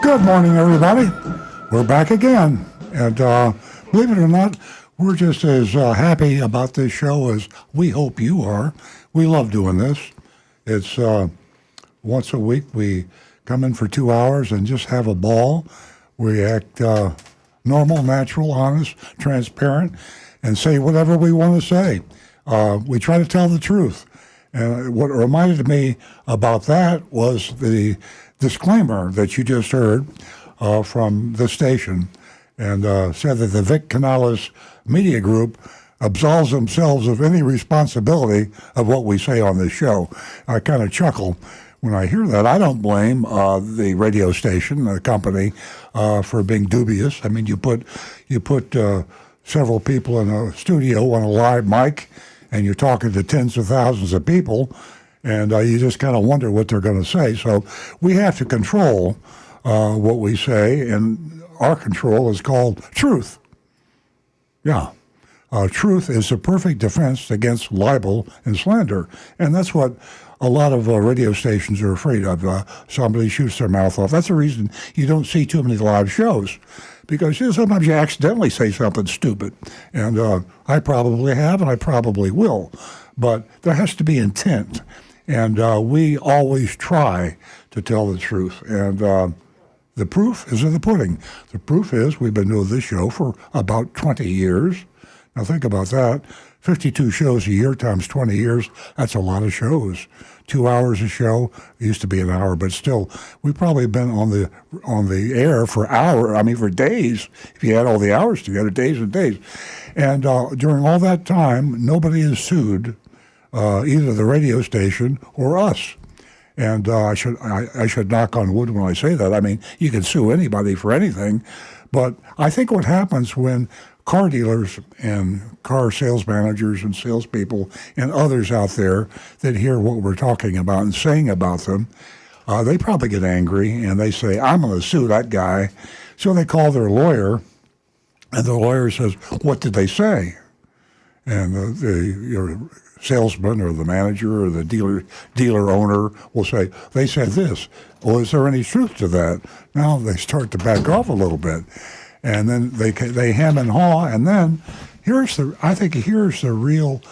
Good morning, everybody. We're back again. And believe it or not, we're just as happy about this show as we hope you are. We love doing this. It's once a week. We come in for 2 hours and just have a ball. We act normal, natural, honest, transparent, and say whatever we want to say. We try to tell the truth. And what reminded me about that was the disclaimer that you just heard from the station, and said that the Vic Canales Media Group absolves themselves of any responsibility of what we say on this show. I kind of chuckle when I hear that. I don't blame the radio station, the company, for being dubious. I mean, you put several people in a studio on a live mic, and you're talking to tens of thousands of people, and you just kind of wonder what they're going to say. So we have to control what we say, and our control is called truth. Yeah. Truth is the perfect defense against libel and slander, and that's what a lot of radio stations are afraid of. Somebody shoots their mouth off. That's the reason you don't see too many live shows, because sometimes you accidentally say something stupid, and I probably have, and I probably will, but there has to be intent, and we always try to tell the truth, and the proof is in the pudding. The proof is we've been doing this show for about 20 years. Now think about that. 52 shows a year times 20 years, that's a lot of shows. 2 hours a show, it used to be an hour, but still, we've probably been on the air for days, if you add all the hours together, days and days. And during all that time, nobody has sued either the radio station or us. And I should knock on wood when I say that. I mean, you can sue anybody for anything, but I think what happens when car dealers and car sales managers and salespeople and others out there that hear what we're talking about and saying about them, they probably get angry and they say, I'm going to sue that guy. So they call their lawyer, and the lawyer says, what did they say? And your salesman or the manager or the dealer owner will say, they said this. Well, is there any truth to that? Now they start to back off a little bit. And then they hem and haw, and then here's the real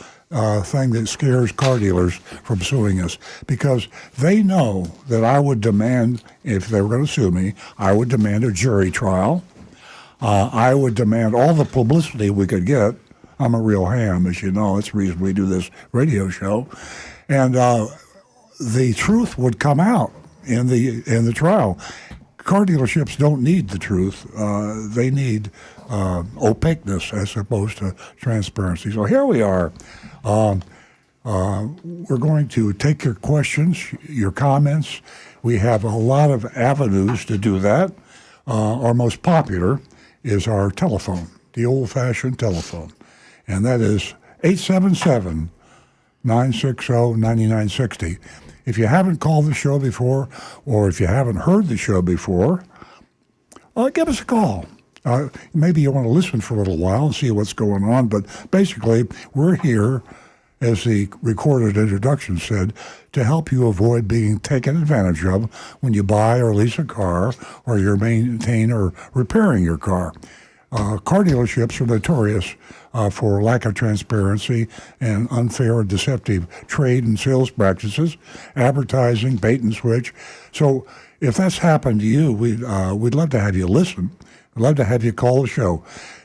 thing that scares car dealers from suing us, because they know that I would demand, if they were going to sue me, I would demand a jury trial. I would demand all the publicity we could get. I'm a real ham, as you know. That's the reason we do this radio show, and the truth would come out in the trial. Car dealerships don't need the truth. They need opaqueness as opposed to transparency. So here we are. We're going to take your questions, your comments. We have a lot of avenues to do that. Our most popular is our telephone, the old-fashioned telephone, and that is 877-960-9960. If you haven't called the show before, or if you haven't heard the show before, give us a call. Maybe you want to listen for a little while and see what's going on, but basically, we're here, as the recorded introduction said, to help you avoid being taken advantage of when you buy or lease a car, or you're maintaining or repairing your car. Car dealerships are notorious for lack of transparency and unfair or deceptive trade and sales practices, advertising, bait and switch. So if that's happened to you, we'd love to have you listen. We'd love to have you call the show.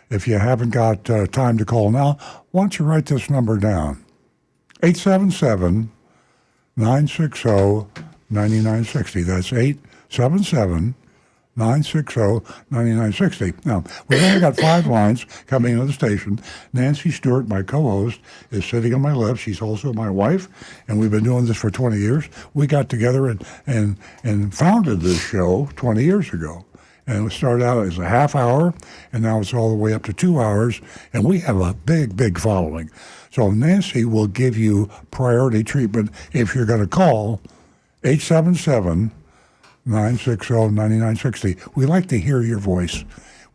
If you haven't got time to call now, why don't you write this number down? 877-960-9960. That's 877-960-9960. Now, we've only got 5 lines coming into the station. Nancy Stewart, my co-host, is sitting on my left. She's also my wife, and we've been doing this for 20 years. We got together and founded this show 20 years ago. And it started out as a half hour, and now it's all the way up to 2 hours, and we have a big, big following. So Nancy will give you priority treatment if you're going to call 877-960-9960. We like to hear your voice.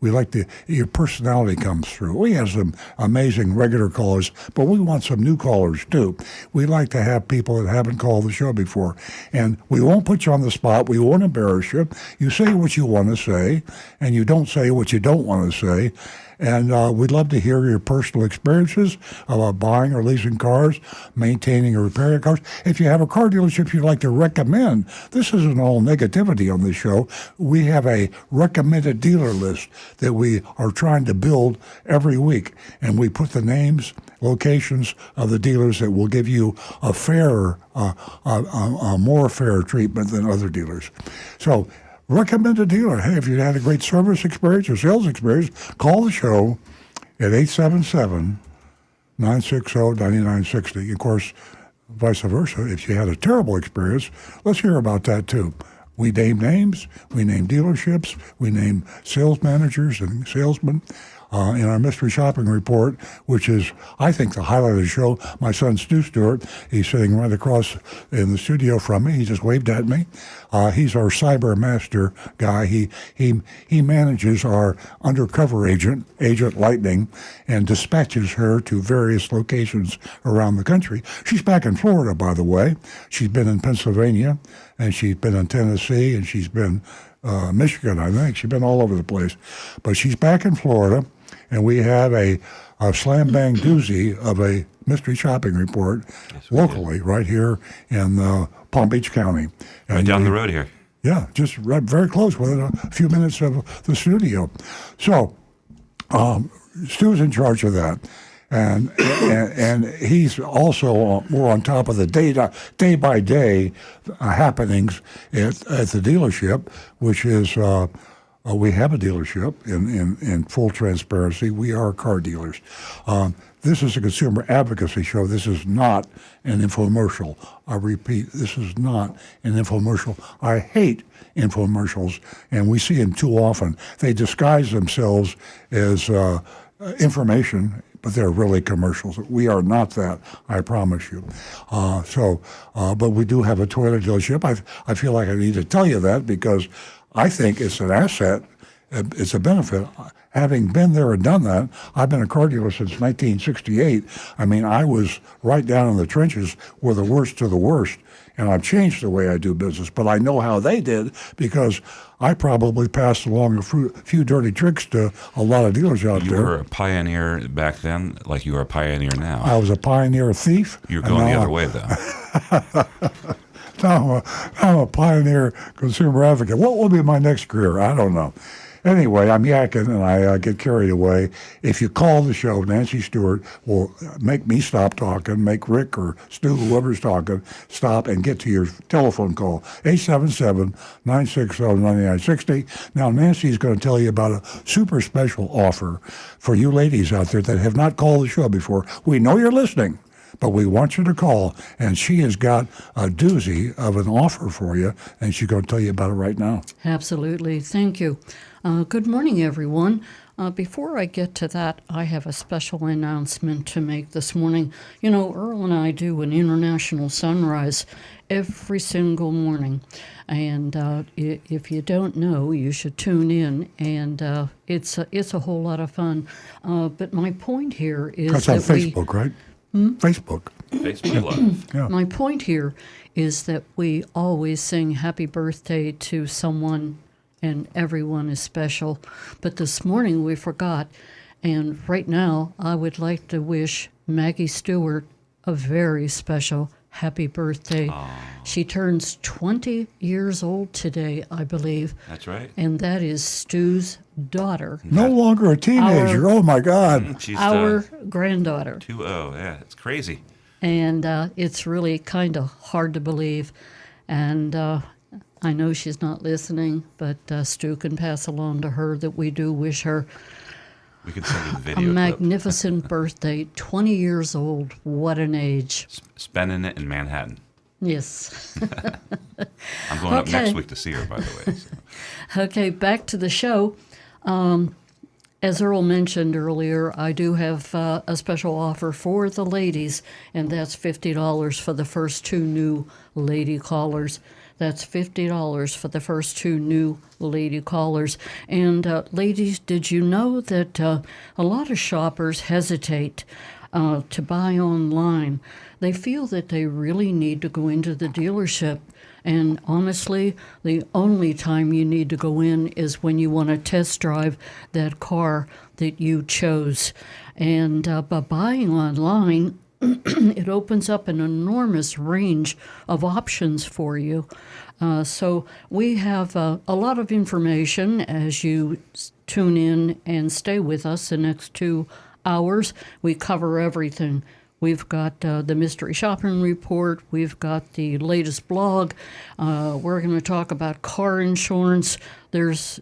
We like your personality comes through. We have some amazing regular callers, but we want some new callers too. We like to have people that haven't called the show before. And we won't put you on the spot. We won't embarrass you. You say what you want to say, and you don't say what you don't want to say. And we'd love to hear your personal experiences about buying or leasing cars, maintaining or repairing cars. If you have a car dealership you'd like to recommend, this isn't all negativity on this show. We have a recommended dealer list that we are trying to build every week. And we put the names, locations of the dealers that will give you a fairer, a more fair treatment than other dealers. So, recommend a dealer. Hey, if you had a great service experience or sales experience, call the show at 877-960-9960. Of course, vice versa. If you had a terrible experience, let's hear about that too. We name names, we name dealerships, we name sales managers and salesmen. In our mystery shopping report, which is, I think, the highlight of the show. My son, Stu Stewart, he's sitting right across in the studio from me. He just waved at me. He's our cyber master guy. He manages our undercover agent Lightning, and dispatches her to various locations around the country. She's back in Florida, by the way. She's been in Pennsylvania, and she's been in Tennessee, and she's been Michigan, I think. She's been all over the place. But she's back in Florida. And we have a slam-bang doozy of a mystery shopping report locally, right here in Palm Beach County. Right down the road here. Yeah, just right, very close, within a few minutes of the studio. So, Stu's in charge of that. And he's also more on top of the day-by-day happenings at the dealership, which is... we have a dealership in full transparency. We are car dealers. This is a consumer advocacy show. This is not an infomercial. I repeat, this is not an infomercial. I hate infomercials, and we see them too often. They disguise themselves as information, but they're really commercials. We are not that, I promise you. But we do have a Toyota dealership. I feel like I need to tell you that because I think it's an asset. It's a benefit. Having been there and done that, I've been a car dealer since 1968. I mean, I was right down in the trenches where the worst of the worst, and I've changed the way I do business. But I know how they did because I probably passed along a few dirty tricks to a lot of dealers out there. You were a pioneer back then, like you are a pioneer now. I was a pioneer thief. You're going the other way, though. Now I'm a pioneer consumer advocate. What will be my next career? I don't know. Anyway, I'm yakking and I get carried away. If you call the show, Nancy Stewart will make me stop talking, make Rick or Stu, whoever's talking, stop and get to your telephone call, 877-960-9960. Now, Nancy's going to tell you about a super special offer for you ladies out there that have not called the show before. We know you're listening, but we want you to call, and she has got a doozy of an offer for you, and she's going to tell you about it right now. Absolutely. Thank you. Good morning, everyone. Before I get to that, I have a special announcement to make this morning. You know, Earl and I do an international sunrise every single morning, and if you don't know, you should tune in, and it's a whole lot of fun. But my point here is that's on Facebook, right? Facebook Live. Yeah. My point here is that we always sing happy birthday to someone, and everyone is special. But this morning we forgot, and right now I would like to wish Maggie Stewart a very special happy birthday. Aww. She turns 20 years old today, I believe. That's right. And that is Stu's daughter. No longer a teenager. Oh, my God. She's Our granddaughter. 2-0. Yeah, it's crazy. And it's really kind of hard to believe. And I know she's not listening, but Stu can pass along to her that we do wish her We can send you the a video clip. magnificent birthday. 20 years old. What an age. Spending it in Manhattan. Yes. I'm going up next Okay. week to see her, by the way. So. Okay, back to the show. As Earl mentioned earlier, I do have a special offer for the ladies, and that's $50 for the first two new lady callers. That's $50 for the first 2 new lady callers. And ladies, did you know that a lot of shoppers hesitate to buy online? They feel that they really need to go into the dealership. And honestly, the only time you need to go in is when you want to test drive that car that you chose. And by buying online, it opens up an enormous range of options for you. So we have a lot of information as you tune in and stay with us the next 2 hours. We cover everything. We've got the Mystery Shopping Report. We've got the latest blog. We're going to talk about car insurance. There's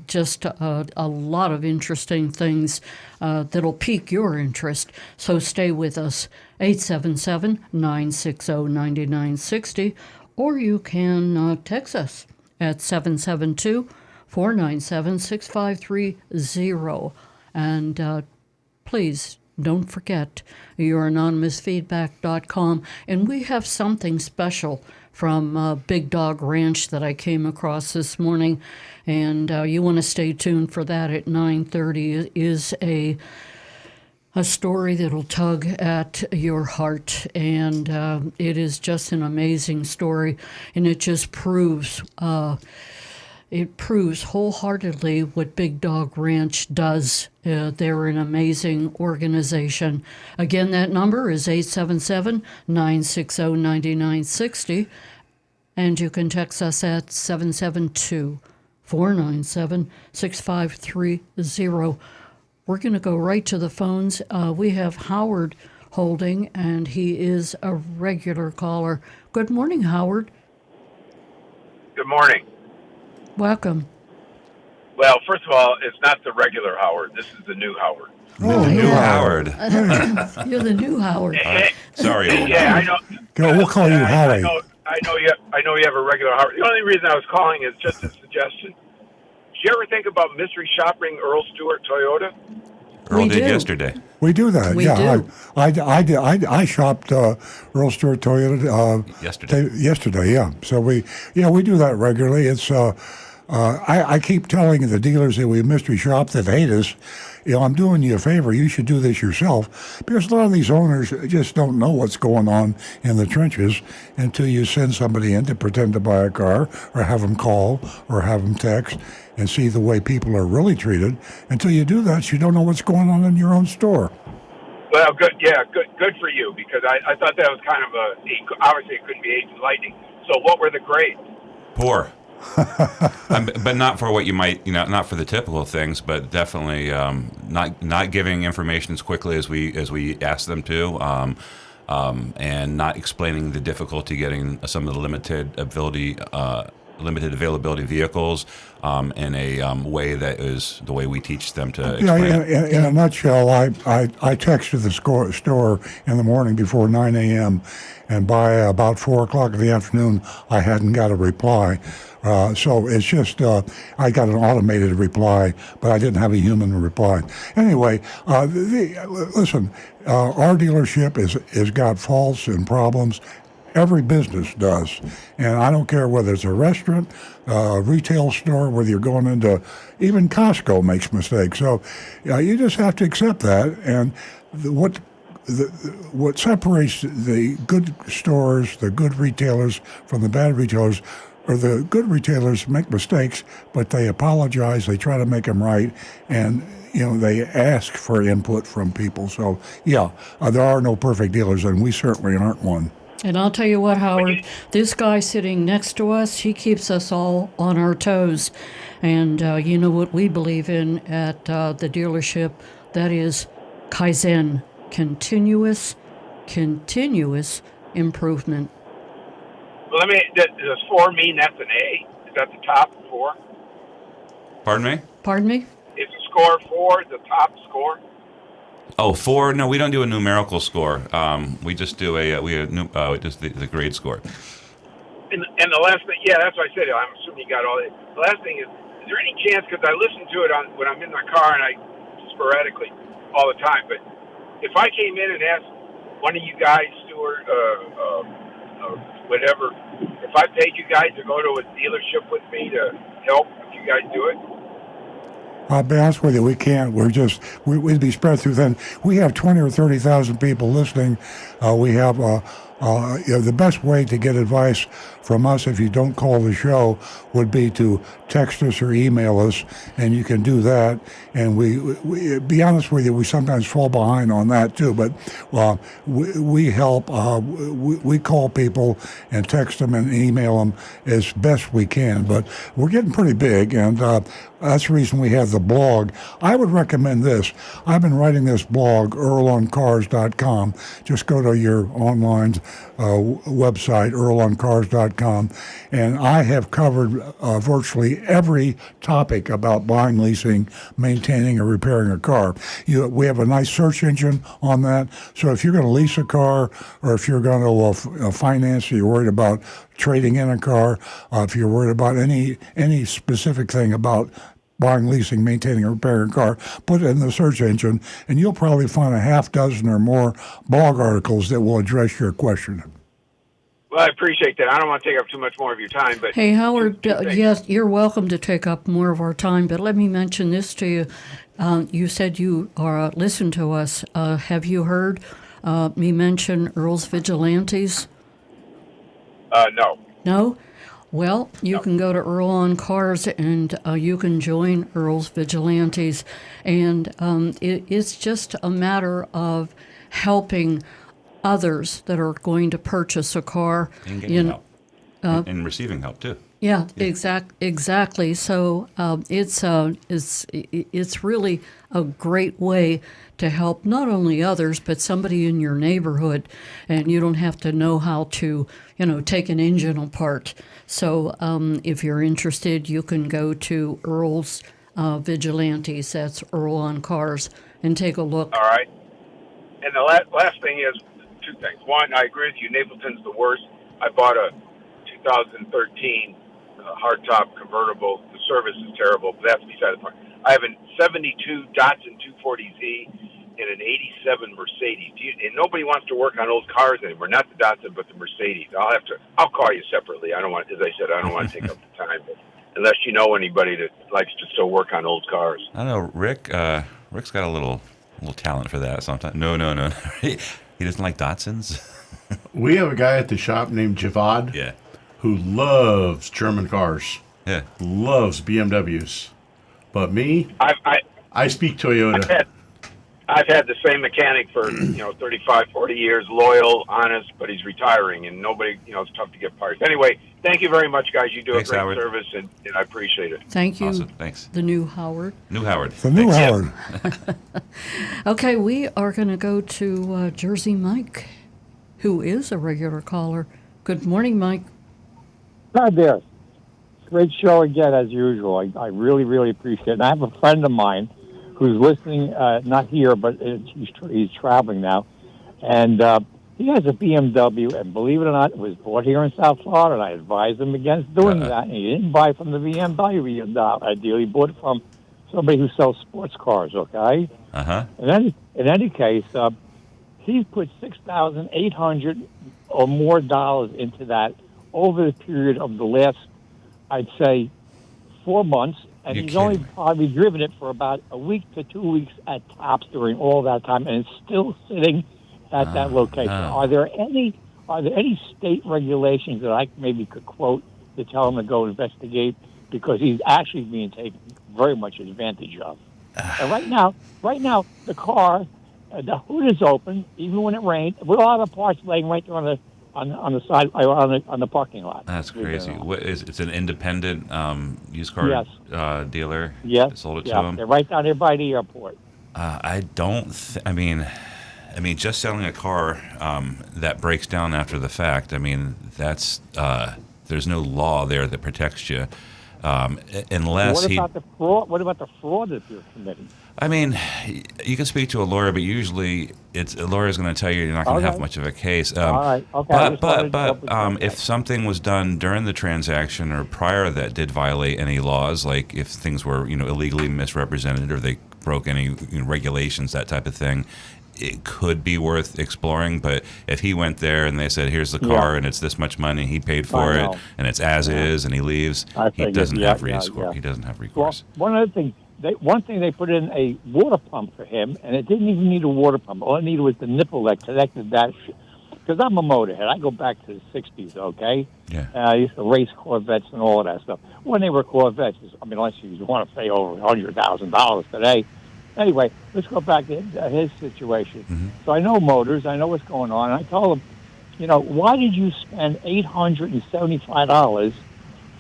just a lot of interesting things that'll pique your interest. So stay with us, 877-960-9960, or you can text us at 772-497-6530. And please don't forget youranonymousfeedback.com. And we have something special from Big Dog Ranch that I came across this morning. And you want to stay tuned for that at 9:30. It is a story that'll tug at your heart. And it is just an amazing story. And it just proves wholeheartedly what Big Dog Ranch does. They're an amazing organization. Again, that number is 877-960-9960. And you can text us at 772-497-6530. We're going to go right to the phones. We have Howard holding, and he is a regular caller. Good morning, Howard. Good morning. Welcome. Well, first of all, it's not the regular Howard. This is the new Howard. The new Howard. You're the new Howard. Sorry. Yeah, I know. We'll call you Howie. I know you have a regular Howard. The only reason I was calling is just a suggestion. Did you ever think about mystery shopping Earl Stewart Toyota? Earl We did do. yesterday. We do that. We yeah, do. I shopped Earl Stewart Toyota yesterday. Yeah, so we do that regularly. It's I keep telling the dealers that we mystery shop that hate us, I'm doing you a favor. You should do this yourself, because a lot of these owners just don't know what's going on in the trenches until you send somebody in to pretend to buy a car, or have them call, or have them text, and see the way people are really treated. Until you do that, you don't know what's going on in your own store. Well, good. Yeah, good for you, because I thought that was kind of obviously it couldn't be Agent Lightning. So what were the grades? Poor. But not for what you might, not for the typical things, but definitely not giving information as quickly as we ask them to, and not explaining the difficulty getting some of the limited availability vehicles in a way that is the way we teach them to explain it. In a nutshell, I texted the store in the morning before 9 a.m., and by about 4 o'clock in the afternoon, I hadn't got a reply. So it's just, I got an automated reply, but I didn't have a human reply. Anyway, listen, our dealership is got faults and problems. Every business does. And I don't care whether it's a restaurant, a retail store, whether you're going into, even Costco makes mistakes. So you just have to accept that. And what separates the good stores, the good retailers, from the bad retailers, or the good retailers make mistakes, but they apologize, they try to make them right, and they ask for input from people. So there are no perfect dealers, and we certainly aren't one. And I'll tell you what, Howard, this guy sitting next to us, he keeps us all on our toes. And you know what we believe in at the dealership? That is Kaizen, continuous improvement. Well, does 4 mean that's an A? Is that the top 4? Pardon me? Pardon me? Is the score 4 the top score? Oh, 4? No, we don't do a numerical score. We just do just the grade score. And the last thing, that's what I said. I'm assuming you got all that. The last thing is there any chance, because I listen to it when I'm in my car, and I sporadically all the time, but if I came in and asked one of you guys, Stuart, whatever. If I paid you guys to go to a dealership with me to help, if you guys do it. I'll be honest with you, we can't. We'd be spread too thin. We have 20 or 30,000 people listening. We have the best way to get advice from us, if you don't call the show, would be to text us or email us, and you can do that. And we be honest with you, we sometimes fall behind on that too. But we help. We call people and text them and email them as best we can. But we're getting pretty big, and that's the reason we have the blog. I would recommend this. I've been writing this blog, earloncars.com. Just go to your online website, earloncars.com, and I have covered virtually every topic about buying, leasing, maintaining, or repairing a car. We have a nice search engine on that, so if you're going to lease a car, or if you're going to finance, or you're worried about trading in a car, if you're worried about any specific thing about buying, leasing, maintaining, or repairing a car, put it in the search engine, and you'll probably find a half dozen or more blog articles that will address your question. Well, I appreciate that. I don't want to take up too much more of your time, but Hey, Howard, two things. yes, you're welcome to take up more of our time, but let me mention this to you. You said you listen to us. Have you heard me mention Earl's Vigilantes? No. No? Well, you can go to Earl on Cars and you can join Earl's Vigilantes. And it's just a matter of helping others that are going to purchase a car. And getting help. And receiving help, too. Yeah, exactly. So it's really a great way to help not only others but somebody in your neighborhood, and you don't have to know how to, take an engine apart. So if you're interested, you can go to Earl's Vigilantes. That's Earl on Cars, and take a look. All right. And the last thing is two things. One, I agree with you. Napleton's the worst. I bought a 2013 hardtop convertible. The service is terrible, but that's beside the point. I have a 72 Datsun 240Z and an 87 Mercedes. And nobody wants to work on old cars anymore. Not the Datsun, but the Mercedes. I'll call you separately. As I said, I don't want to take up the time, but unless you know anybody that likes to still work on old cars. I don't know, Rick. Rick's got a little talent for that sometimes. No. He doesn't like Datsuns. We have a guy at the shop named Javad. Yeah. Who loves German cars. Yeah. Loves BMWs. But me, I speak Toyota. I've had the same mechanic for 35, 40 years, loyal, honest, but he's retiring, and nobody, it's tough to get parts. Anyway, thank you very much, guys. You do Thanks, a great Howard. service, and I appreciate it. Thank you. Awesome. Thanks. The new Howard. New Howard. The new Thanks. Howard. Okay, we are going to go to Jersey Mike, who is a regular caller. Good morning, Mike. Hi there. Great show again, as usual. I really, really appreciate it. And I have a friend of mine who's listening, not here, but he's traveling now. And he has a BMW, and believe it or not, it was bought here in South Florida, and I advised him against doing that. And he didn't buy from the BMW dealer. He bought it from somebody who sells sports cars, okay? Uh-huh. In any case, he put $6,800 or more dollars into that over the period of the last, I'd say, 4 months, and You're he's kidding only me. probably driven it for about a week to 2 weeks at tops during all that time, and it's still sitting at that location. Are there any state regulations that I maybe could quote to tell him to go investigate, because he's actually being taken very much advantage of? And right now, the car, the hood is open, even when it rained, with all the parts laying right there on the side, on the parking lot. That's crazy. It's an independent used car dealer? Yes. That sold it to Yeah, him? they're right down there by the airport. I don't. I mean, just selling a car that breaks down after the fact. I mean, that's there's no law there that protects you, unless What about the fraud that you're committing? I mean, you can speak to a lawyer, but usually a lawyer's going to tell you you're not going to have much of a case. All right. Okay. But if something was done during the transaction or prior that did violate any laws, like if things were illegally misrepresented or they broke any regulations, that type of thing, it could be worth exploring. But if he went there and they said, "Here's the car and it's this much money," he paid for it, and it's as is, and he leaves, he doesn't have recourse. He doesn't have recourse. Well, one other thing. One thing they put in a water pump for him, and it didn't even need a water pump. All it needed was the nipple that connected that. Because I'm a motorhead. I go back to the 60s, okay? Yeah. I used to race Corvettes and all of that stuff. When they were Corvettes, I mean, unless you want to pay over $100,000 today. Anyway, let's go back to his situation. Mm-hmm. So I know motors. I know what's going on. And I told him, why did you spend $875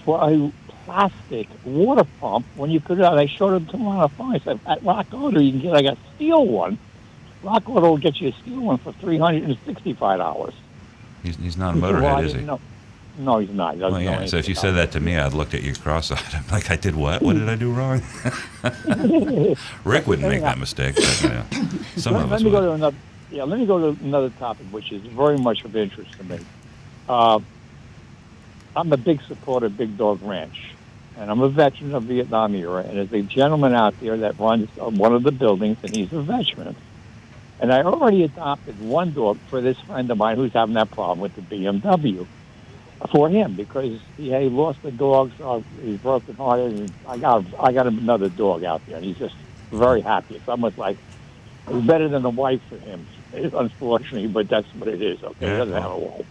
for a plastic water pump when you could have? I showed him to him on the phone. I said, at Rock Auto, you can get like a steel one. Rock Auto will get you a steel one for $365. He's not a motorhead, is he? No, he's not. He Well, yeah. So if you said that to me, I'd looked at you cross-eyed. I'm like, I did what? What did I do wrong? Rick wouldn't make that mistake. But, some of us would. Let me go to another topic, which is very much of interest to me. I'm a big supporter of Big Dog Ranch, and I'm a veteran of Vietnam era, and there's a gentleman out there that runs one of the buildings, and he's a veteran. And I already adopted one dog for this friend of mine who's having that problem with the BMW for him because he lost the dog, so he's brokenhearted. And I got him another dog out there, and he's just very happy. It's almost like it's better than a wife for him, unfortunately, but that's what it is. Okay, he doesn't have a wife.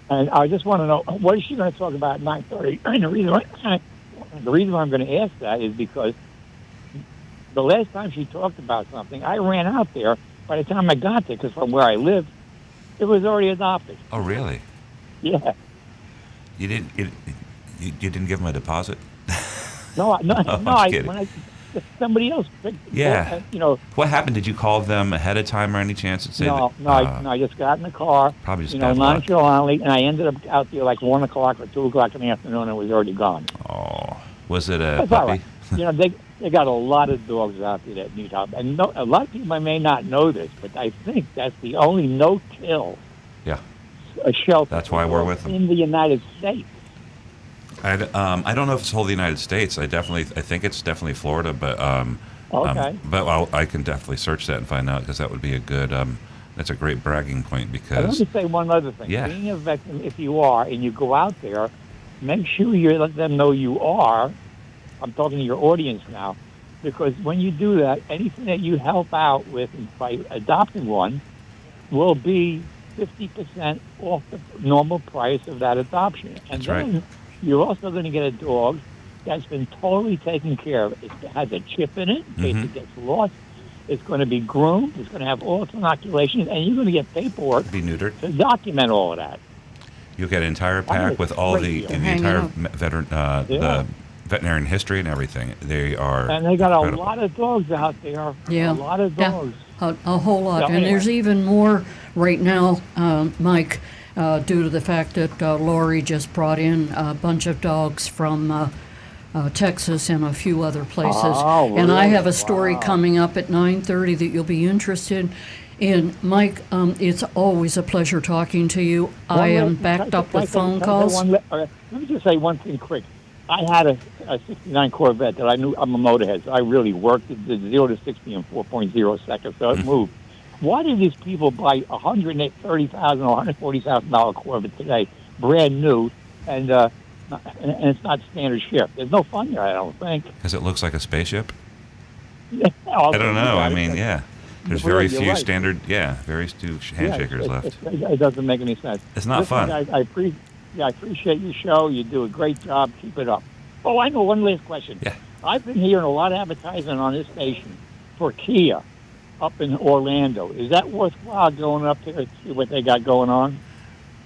And I just want to know, what is she going to talk about at 9:30? And the reason why I'm going to ask that is because the last time she talked about something, I ran out there. By the time I got there, because from where I live, it was already adopted. Oh, really? Yeah. You didn't give him a deposit? No. Somebody else picked. Yeah. What happened? Did you call them ahead of time or any chance? And say I just got in the car. Probably just bad luck. Nonchalantly, and I ended up out there like 1 o'clock or 2 o'clock in the afternoon, and it was already gone. Oh, was it a That's all puppy? right. They got a lot of dogs out there that need help, and a lot of people may not know this, but I think that's the only no-kill shelter. That's why we're with them in the United States. I don't know if it's whole the United States. I think it's definitely Florida, but okay. But I can definitely search that and find out because that would be a good. That's a great bragging point because. Let me say one other thing. Yeah. Being a veteran, if you are and you go out there, make sure you let them know you are. I'm talking to your audience now, because when you do that, anything that you help out with by adopting one will be 50% off the normal price of that adoption. And That's then right. You're also going to get a dog that's been totally taken care of. It has a chip in it in case it gets lost. It's going to be groomed. It's going to have all its inoculations, and you're going to get paperwork Be neutered. to document all of that. You'll get an entire pack with all the entire the veterinarian history and everything. They are and they got incredible. a lot of dogs out there. Yeah. A lot of dogs. A whole lot. So And anyway. there's even more right now, Mike, due to the fact that Lori just brought in a bunch of dogs from Texas and a few other places. Oh, And I really? have a story Wow. coming up at 9:30 that you'll be interested in. Mike, it's always a pleasure talking to you. I am backed up with phone calls. Let me just say one thing quick. I had a 69 Corvette that I knew. I'm a motorhead, so I really worked. It did 0 to 60 in 4.0 seconds, so it moved. Why do these people buy $130,000 or $140,000 Corvette today, brand new, and it's not standard shift? There's no fun there, I don't think. Because it looks like a spaceship. I I don't know. I mean, yeah. There's very You're few right. standard, very few handshakers left. It doesn't make any sense. It's not Listen, fun. I appreciate your show. You do a great job. Keep it up. Oh, I know one last question. Yeah. I've been hearing a lot of advertising on this station for Kia up in Orlando. Is that worthwhile going up there to see what they got going on?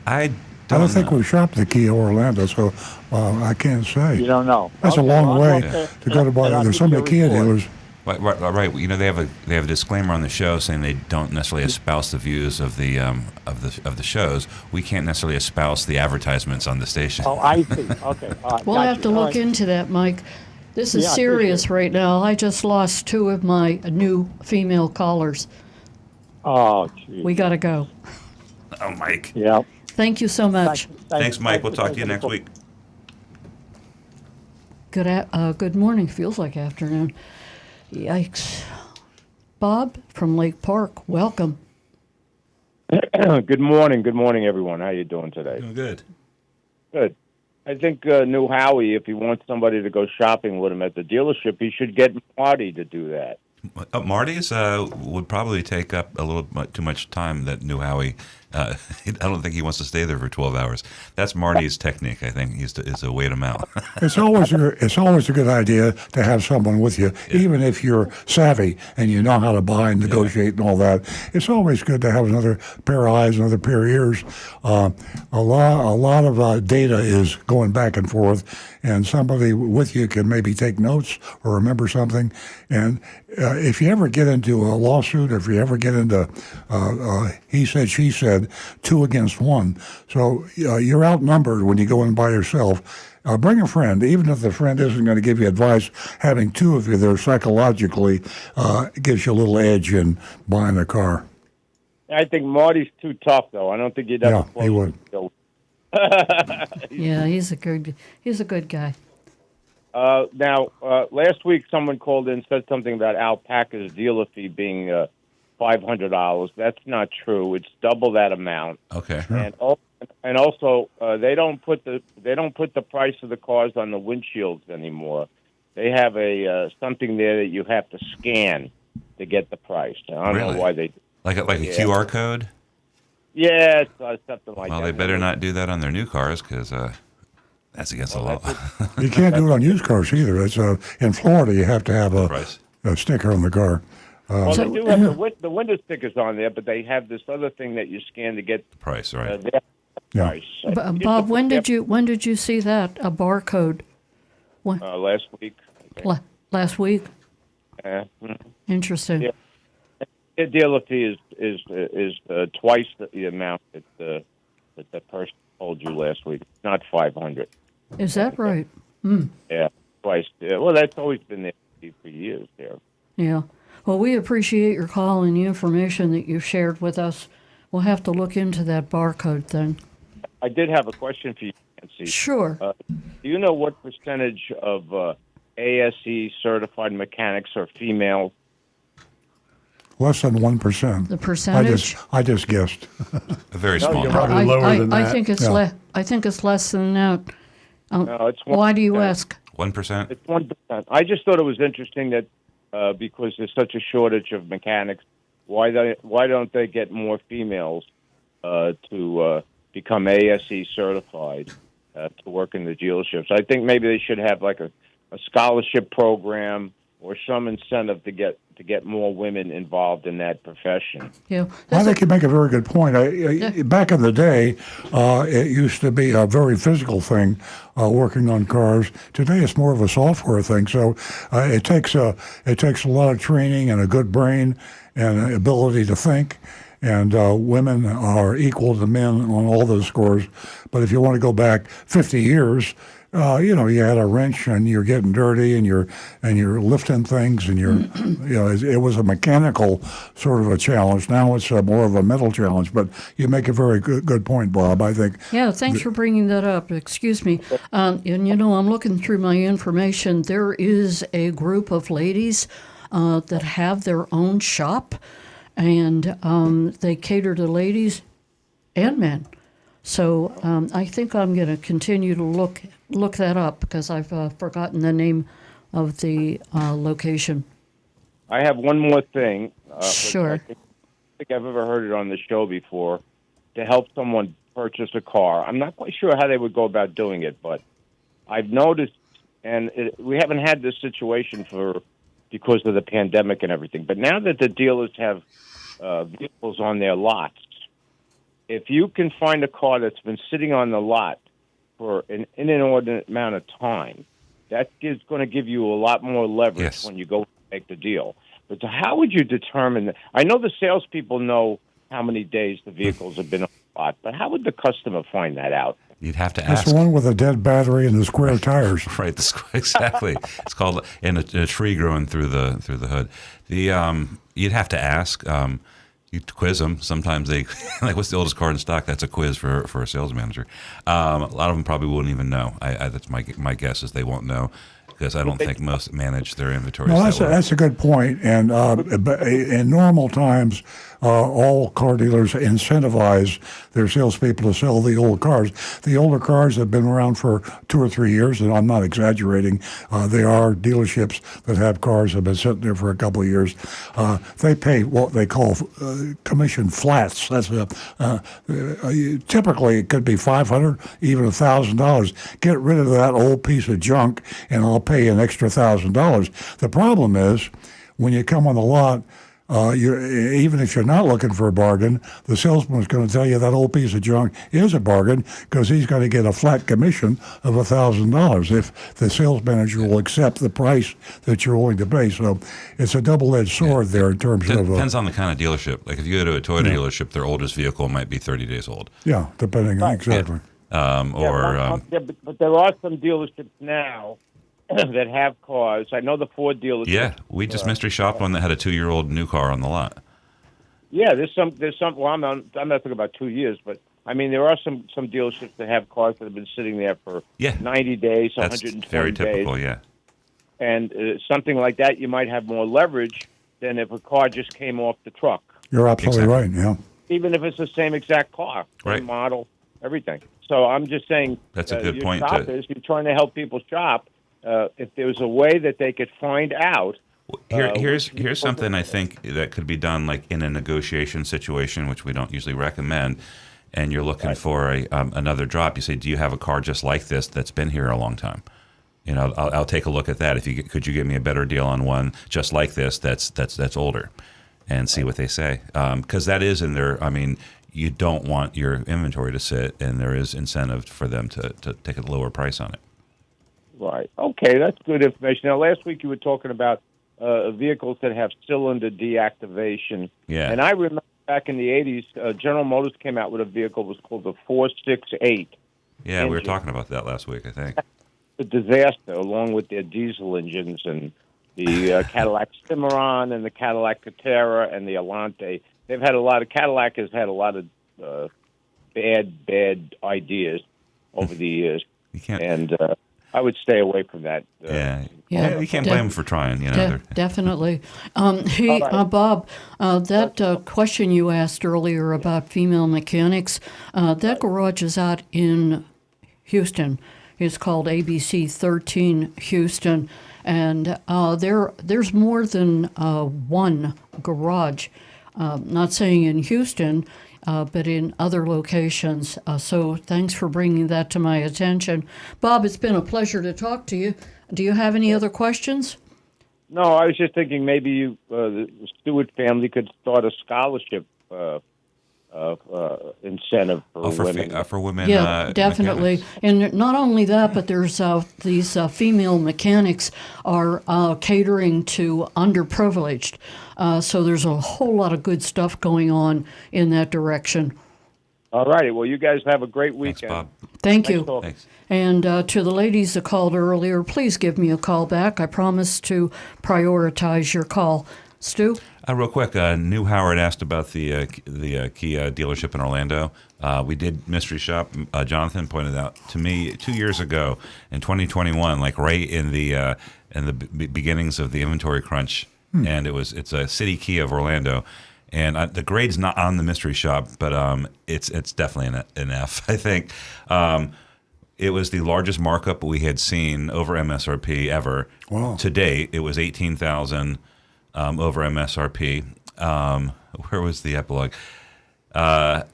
I I don't think know. we shopped at Kia Orlando, so I can't say. You don't know. That's Okay, a long well, I'll way go up there to go to buy. and I'll There's so give you many a Kia report. dealers. Right. You know, they have a disclaimer on the show saying they don't necessarily espouse the views of the shows. We can't necessarily espouse the advertisements on the station. Oh, I see. Okay. All right. We'll Gotcha. have to All look right. into that, Mike. This is Yeah, I serious appreciate right now. I just lost 2 of my new female callers. Oh, geez. We got to go. Oh, Mike. Yeah. Thank you so much. Thanks, Mike. We'll talk to you next week. Good morning. Feels like afternoon. Yikes. Bob from Lake Park. Welcome. Good morning, everyone. How you doing today? Doing good. Good. I think New Howie, if he wants somebody to go shopping with him at the dealership, he should get Marty to do that. Marty's would probably take up a little too much time. That New Howie, I don't think he wants to stay there for 12 hours. That's Marty's technique. I think is to wait him out. It's always a good idea to have someone with you, even if you're savvy and you know how to buy and negotiate and all that. It's always good to have another pair of eyes, another pair of ears. A lot of data is going back and forth, and somebody with you can maybe take notes or remember something. And if you ever get into a lawsuit, if you ever get into he said, she said, 2 against 1, so you're outnumbered when you go in by yourself. Bring a friend, even if the friend isn't going to give you advice. Having 2 of you there psychologically gives you a little edge in buying a car. I think Marty's too tough, though. I don't think he'd ever. Yeah, he would. Yeah, he's a good guy. Now, last week someone called in and said something about Alpaca's dealer fee being $500. That's not true. It's double that amount. Okay. And also they don't put the price of the cars on the windshields anymore. They have a something there that you have to scan to get the price. I don't know why they do. Like a QR code. Yeah, it's, something like that. Well, they better not do that on their new cars because that's against the law. You can't do it on used cars either. It's in Florida. You have to have Price. a sticker on the car. Well, they do have the window stickers on there, but they have this other thing that you scan to get The price, right? their Yeah. price. Bob, when did you see that, a barcode? Last week. Last week? Mhm. Interesting. Yeah. The dealer fee is twice the amount that the person told you last week. It's not $500. Is that right? Yeah, twice. Yeah. Well, that's always been there for years there. Yeah. Well, we appreciate your call and the information that you've shared with us. We'll have to look into that barcode thing. I did have a question for you, Nancy. Sure. Do you know what percentage of ASE certified mechanics are females? Less than 1%. The percentage? I just guessed. A very No, small you're number. probably lower than that. I think it's I think it's less than that. No, it's 1%. Why do you ask? 1%. It's 1%. I just thought it was interesting that because there's such a shortage of mechanics, why don't they get more females to become ASE certified to work in the dealerships? I think maybe they should have like a scholarship program or some incentive to get more women involved in that profession. Yeah. I think you make a very good point. Back in the day, it used to be a very physical thing, working on cars. Today, it's more of a software thing. So it takes a lot of training and a good brain and an ability to think. And women are equal to men on all those scores. But if you want to go back 50 years, you had a wrench and you're getting dirty and you're lifting things and it was a mechanical sort of a challenge. Now it's more of a mental challenge. But you make a very good point, Bob. I think. Yeah, thanks for bringing that up. Excuse me. And I'm looking through my information. There is a group of ladies that have their own shop, and they cater to ladies and men. So I think I'm going to continue to look that up because I've forgotten the name of the location. I have one more thing. Sure. I think I've ever heard it on the show before. To help someone purchase a car, I'm not quite sure how they would go about doing it, but I've noticed, and we haven't had this situation because of the pandemic and everything. But now that the dealers have vehicles on their lots, if you can find a car that's been sitting on the lot for an inordinate amount of time, that is going to give you a lot more leverage when you go make the deal. But how would you determine that? I know the salespeople know how many days the vehicles have been on the lot, but how would the customer find that out? You'd have to ask. That's the one with a dead battery and the square tires. Right, exactly. It's called and a tree growing through the hood. You'd have to ask. You quiz them. Sometimes they like, what's the oldest car in stock? That's a quiz for a sales manager. A lot of them probably wouldn't even know. That's my guess is they won't know because I don't think most manage their inventories No, that way. that's a good point. And but in normal times, all car dealers incentivize their salespeople to sell the old cars. The older cars have been around for 2 or 3 years, and I'm not exaggerating. There are dealerships that have cars that have been sitting there for a couple of years. They pay what they call commission flats. That's typically it could be $500, even $1,000. Get rid of that old piece of junk, and I'll pay an extra $1,000. The problem is when you come on the lot. Even if you're not looking for a bargain, the salesman is going to tell you that old piece of junk is a bargain because he's going to get a flat commission of $1,000 if the sales manager will accept the price that you're willing to pay. So it's a double-edged sword there in terms of. Depends on the kind of dealership. Like if you go to a Toyota dealership, their oldest vehicle might be 30 days old. Yeah, depending on exactly. But there are some dealerships now that have cars. I know the Ford dealership. Yeah, we just mystery shopped one that had a 2-year-old new car on the lot. Yeah, there's some. Well, I'm not talking about 2 years, but I mean there are some dealerships that have cars that have been sitting there for 90 days, That's 120 very days. typical. Yeah. And something like that, you might have more leverage than if a car just came off the truck. You're absolutely right. Yeah. Even if it's the same exact car, same model, everything. So I'm just saying. That's a good point. Shoppers, you're trying to help people shop. If there was a way that they could find out. Here's something I think that could be done, like in a negotiation situation, which we don't usually recommend, and you're looking for another drop. You say, "Do you have a car just like this that's been here a long time?" You know, I'll take a look at that. Could you give me a better deal on one just like this that's older, and see what they say, because that is in there. I mean, you don't want your inventory to sit, and there is incentive for them to take a lower price on it. Right. Okay, that's good information. Now, last week you were talking about vehicles that have cylinder deactivation. Yeah. And I remember back in the 80s, General Motors came out with a vehicle that was called the 468. Yeah, engine. we were talking about that last week, I think. A disaster, along with their diesel engines and the Cadillac Cimarron and the Cadillac Catera and the Alante. Cadillac has had a lot of bad ideas over the years. You can't. And I would stay away from that. You can't blame them for trying. You know, definitely. Bob, that question you asked earlier about female mechanics, that garage is out in Houston. It's called ABC 13 Houston, and there's more than one garage. Not saying in Houston, but in other locations. So thanks for bringing that to my attention. Bob, it's been a pleasure to talk to you. Do you have any other questions? No, I was just thinking maybe the Stewart family could start a scholarship incentive for women. For women. Yeah, definitely. Mechanics. And not only that, but there's these female mechanics are catering to underprivileged. So there's a whole lot of good stuff going on in that direction. All righty. Well, you guys have a great weekend. Thanks, Bob. Thank you. Thanks. And to the ladies that called earlier, please give me a call back. I promise to prioritize your call. Stu? Real quick, New Howard asked about the Kia dealership in Orlando. We did mystery shop. Jonathan pointed out to me 2 years ago in 2021, like right in the beginnings of the inventory crunch, and it's a City Kia of Orlando, and the grade's not on the mystery shop, but it's definitely an F, I think. It was the largest markup we had seen over MSRP ever. Wow. To date. It was $18,000. Over MSRP. Where was the epilogue? But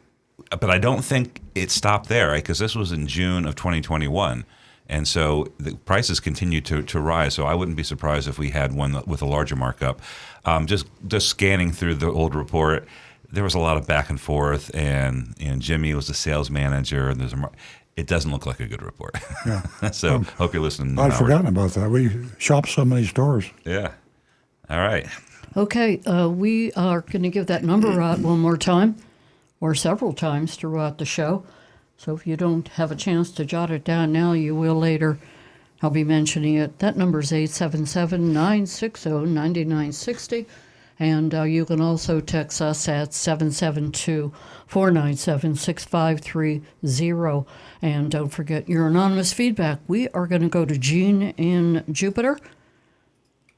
I don't think it stopped there, right? Because this was in June of 2021. And so the prices continue to rise. So I wouldn't be surprised if we had one with a larger markup. Just scanning through the old report, there was a lot of back and forth. And Jimmy was the sales manager. And it doesn't look like a good report. Yeah. So hope you're listening. I'd forgotten about that. We shop so many stores. Yeah. All right. Okay, we are going to give that number out one more time, or several times throughout the show. So if you don't have a chance to jot it down now, you will later. I'll be mentioning it. That number is 877-960-9960. And you can also text us at 772-497-6530. And don't forget your anonymous feedback. We are going to go to Jean in Jupiter,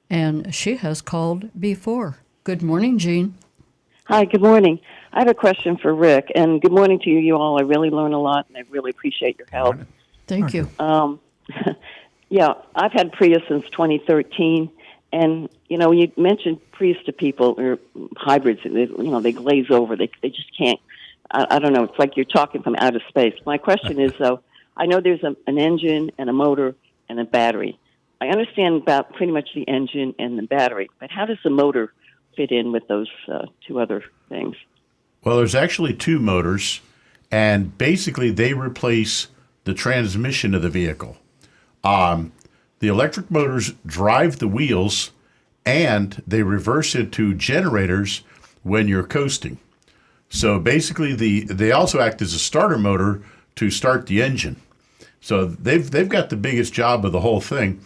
and she has called before. Good morning, Jean. Hi, good morning. I have a question for Rick, and good morning to you all. I really learn a lot, and I really appreciate your help. Thank you. Yeah, I've had Prius since 2013, and, you mentioned Prius to people, or hybrids, they glaze over. They just can't, I don't know, it's like you're talking from outer space. My question is, though, I know there's an engine and a motor and a battery. I understand about pretty much the engine and the battery, but how does the motor fit in with those two other things? Well, there's actually two motors, and basically they replace the transmission of the vehicle. The electric motors drive the wheels, and they reverse into generators when you're coasting. So basically, they also act as a starter motor to start the engine. So they've got the biggest job of the whole thing.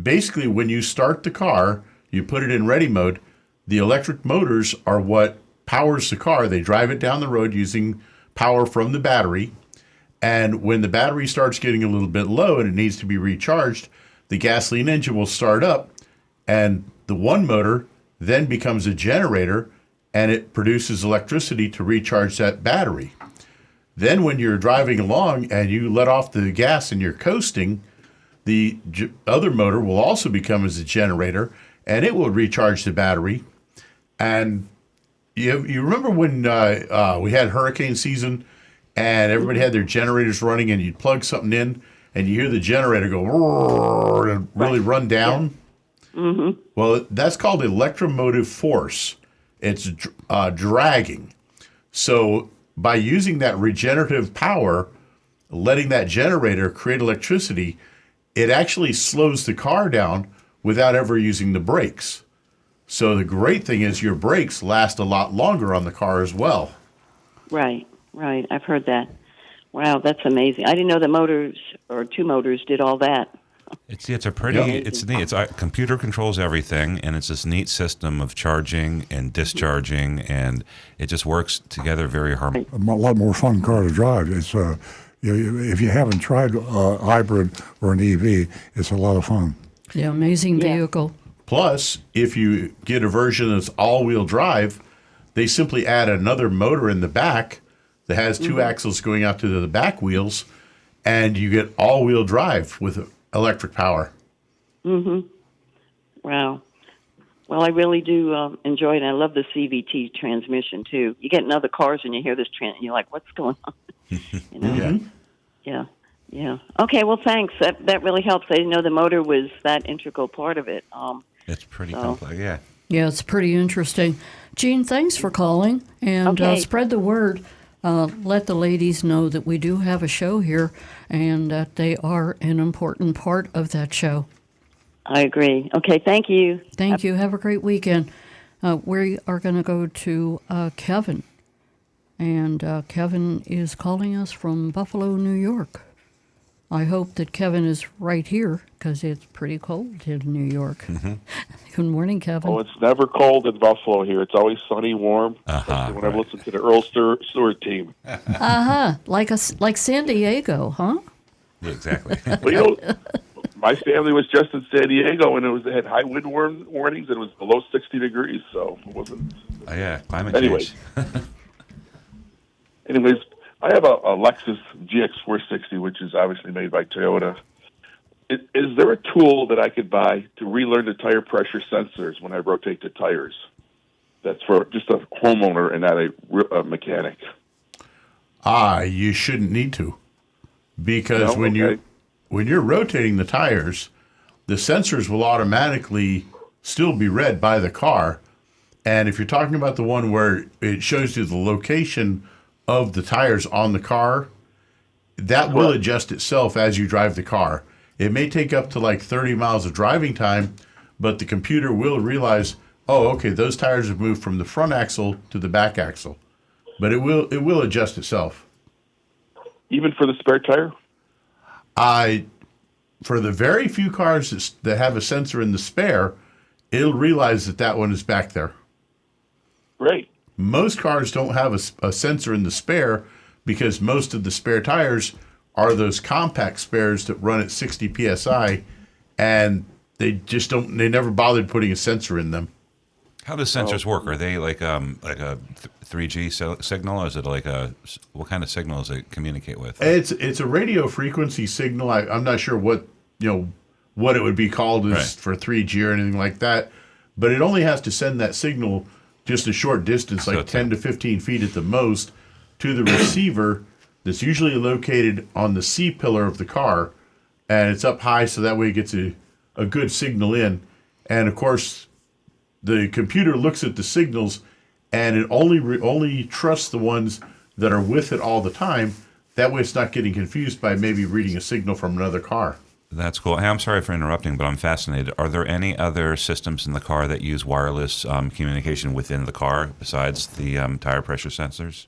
Basically, when you start the car, you put it in ready mode. The electric motors are what powers the car. They drive it down the road using power from the battery. And when the battery starts getting a little bit low and it needs to be recharged, the gasoline engine will start up, and the one motor then becomes a generator, and it produces electricity to recharge that battery. Then when you're driving along and you let off the gas and you're coasting, the other motor will also become as a generator, and it will recharge the battery. And you remember when we had hurricane season and everybody had their generators running, and you'd plug something in and you hear the generator go roar and really run down? Yeah. Mm-hmm. Well, that's called electromotive force. It's dragging. So by using that regenerative power, letting that generator create electricity, it actually slows the car down without ever using the brakes. So the great thing is your brakes last a lot longer on the car as well. Right. I've heard that. Wow, that's amazing. I didn't know the motors, or two motors, did all that. It's neat. Computer controls everything, and it's this neat system of charging and discharging, and it just works together very harmoniously. A lot more fun car to drive. It's if you haven't tried a hybrid or an EV, it's a lot of fun. Yeah, amazing vehicle. Plus, if you get a version that's all-wheel drive, they simply add another motor in the back that has two axles going out to the back wheels, and you get all-wheel drive with electric power. Mm-hmm. Wow. Well, I really do enjoy it. I love the CVT transmission, too. You get in other cars and you hear this and you're like, what's going on? Yeah. Okay, well, thanks. That really helps. I didn't know the motor was that integral part of it. It's pretty complex, yeah. Yeah, it's pretty interesting. Jean, thanks for calling, and spread the word. Let the ladies know that we do have a show here and that they are an important part of that show. I agree. Okay, thank you. Thank you. Have a great weekend. We are going to go to Kevin, and Kevin is calling us from Buffalo, New York. I hope that Kevin is right here because it's pretty cold in New York. Mm-hmm. Good morning, Kevin. Oh, it's never cold in Buffalo here. It's always sunny, warm. Especially when I listen to the Earl Stewart team. Like San Diego, huh? Yeah, exactly. Well, my family was just in San Diego, and it had high wind warnings, and it was below 60 degrees, so it wasn't. Oh yeah, climate change. Anyways. I have a Lexus GX460, which is obviously made by Toyota. Is there a tool that I could buy to relearn the tire pressure sensors when I rotate the tires? That's for just a homeowner and not a mechanic. You shouldn't need to, because when you're rotating the tires, the sensors will automatically still be read by the car. And if you're talking about the one where it shows you the location of the tires on the car, that will adjust itself as you drive the car. It may take up to like 30 miles of driving time, but the computer will realize, oh, okay, those tires have moved from the front axle to the back axle. But it will adjust itself. Even for the spare tire? For the very few cars that have a sensor in the spare, it'll realize that that one is back there. Great. Most cars don't have a sensor in the spare because most of the spare tires are those compact spares that run at 60 psi, and they just don't. They never bothered putting a sensor in them. How do sensors work? Are they like a 3G signal, or is it like what kind of signal does it communicate with? It's a radio frequency signal. I'm not sure what what it would be called as for 3G or anything like that, but it only has to send that signal just a short distance, like 10 to 15 feet at the most, to the receiver that's usually located on the C pillar of the car, and it's up high so that way it gets a good signal in. And of course, the computer looks at the signals, and it only trusts the ones that are with it all the time. That way it's not getting confused by maybe reading a signal from another car. That's cool. Hey, I'm sorry for interrupting, but I'm fascinated. Are there any other systems in the car that use wireless communication within the car besides the tire pressure sensors?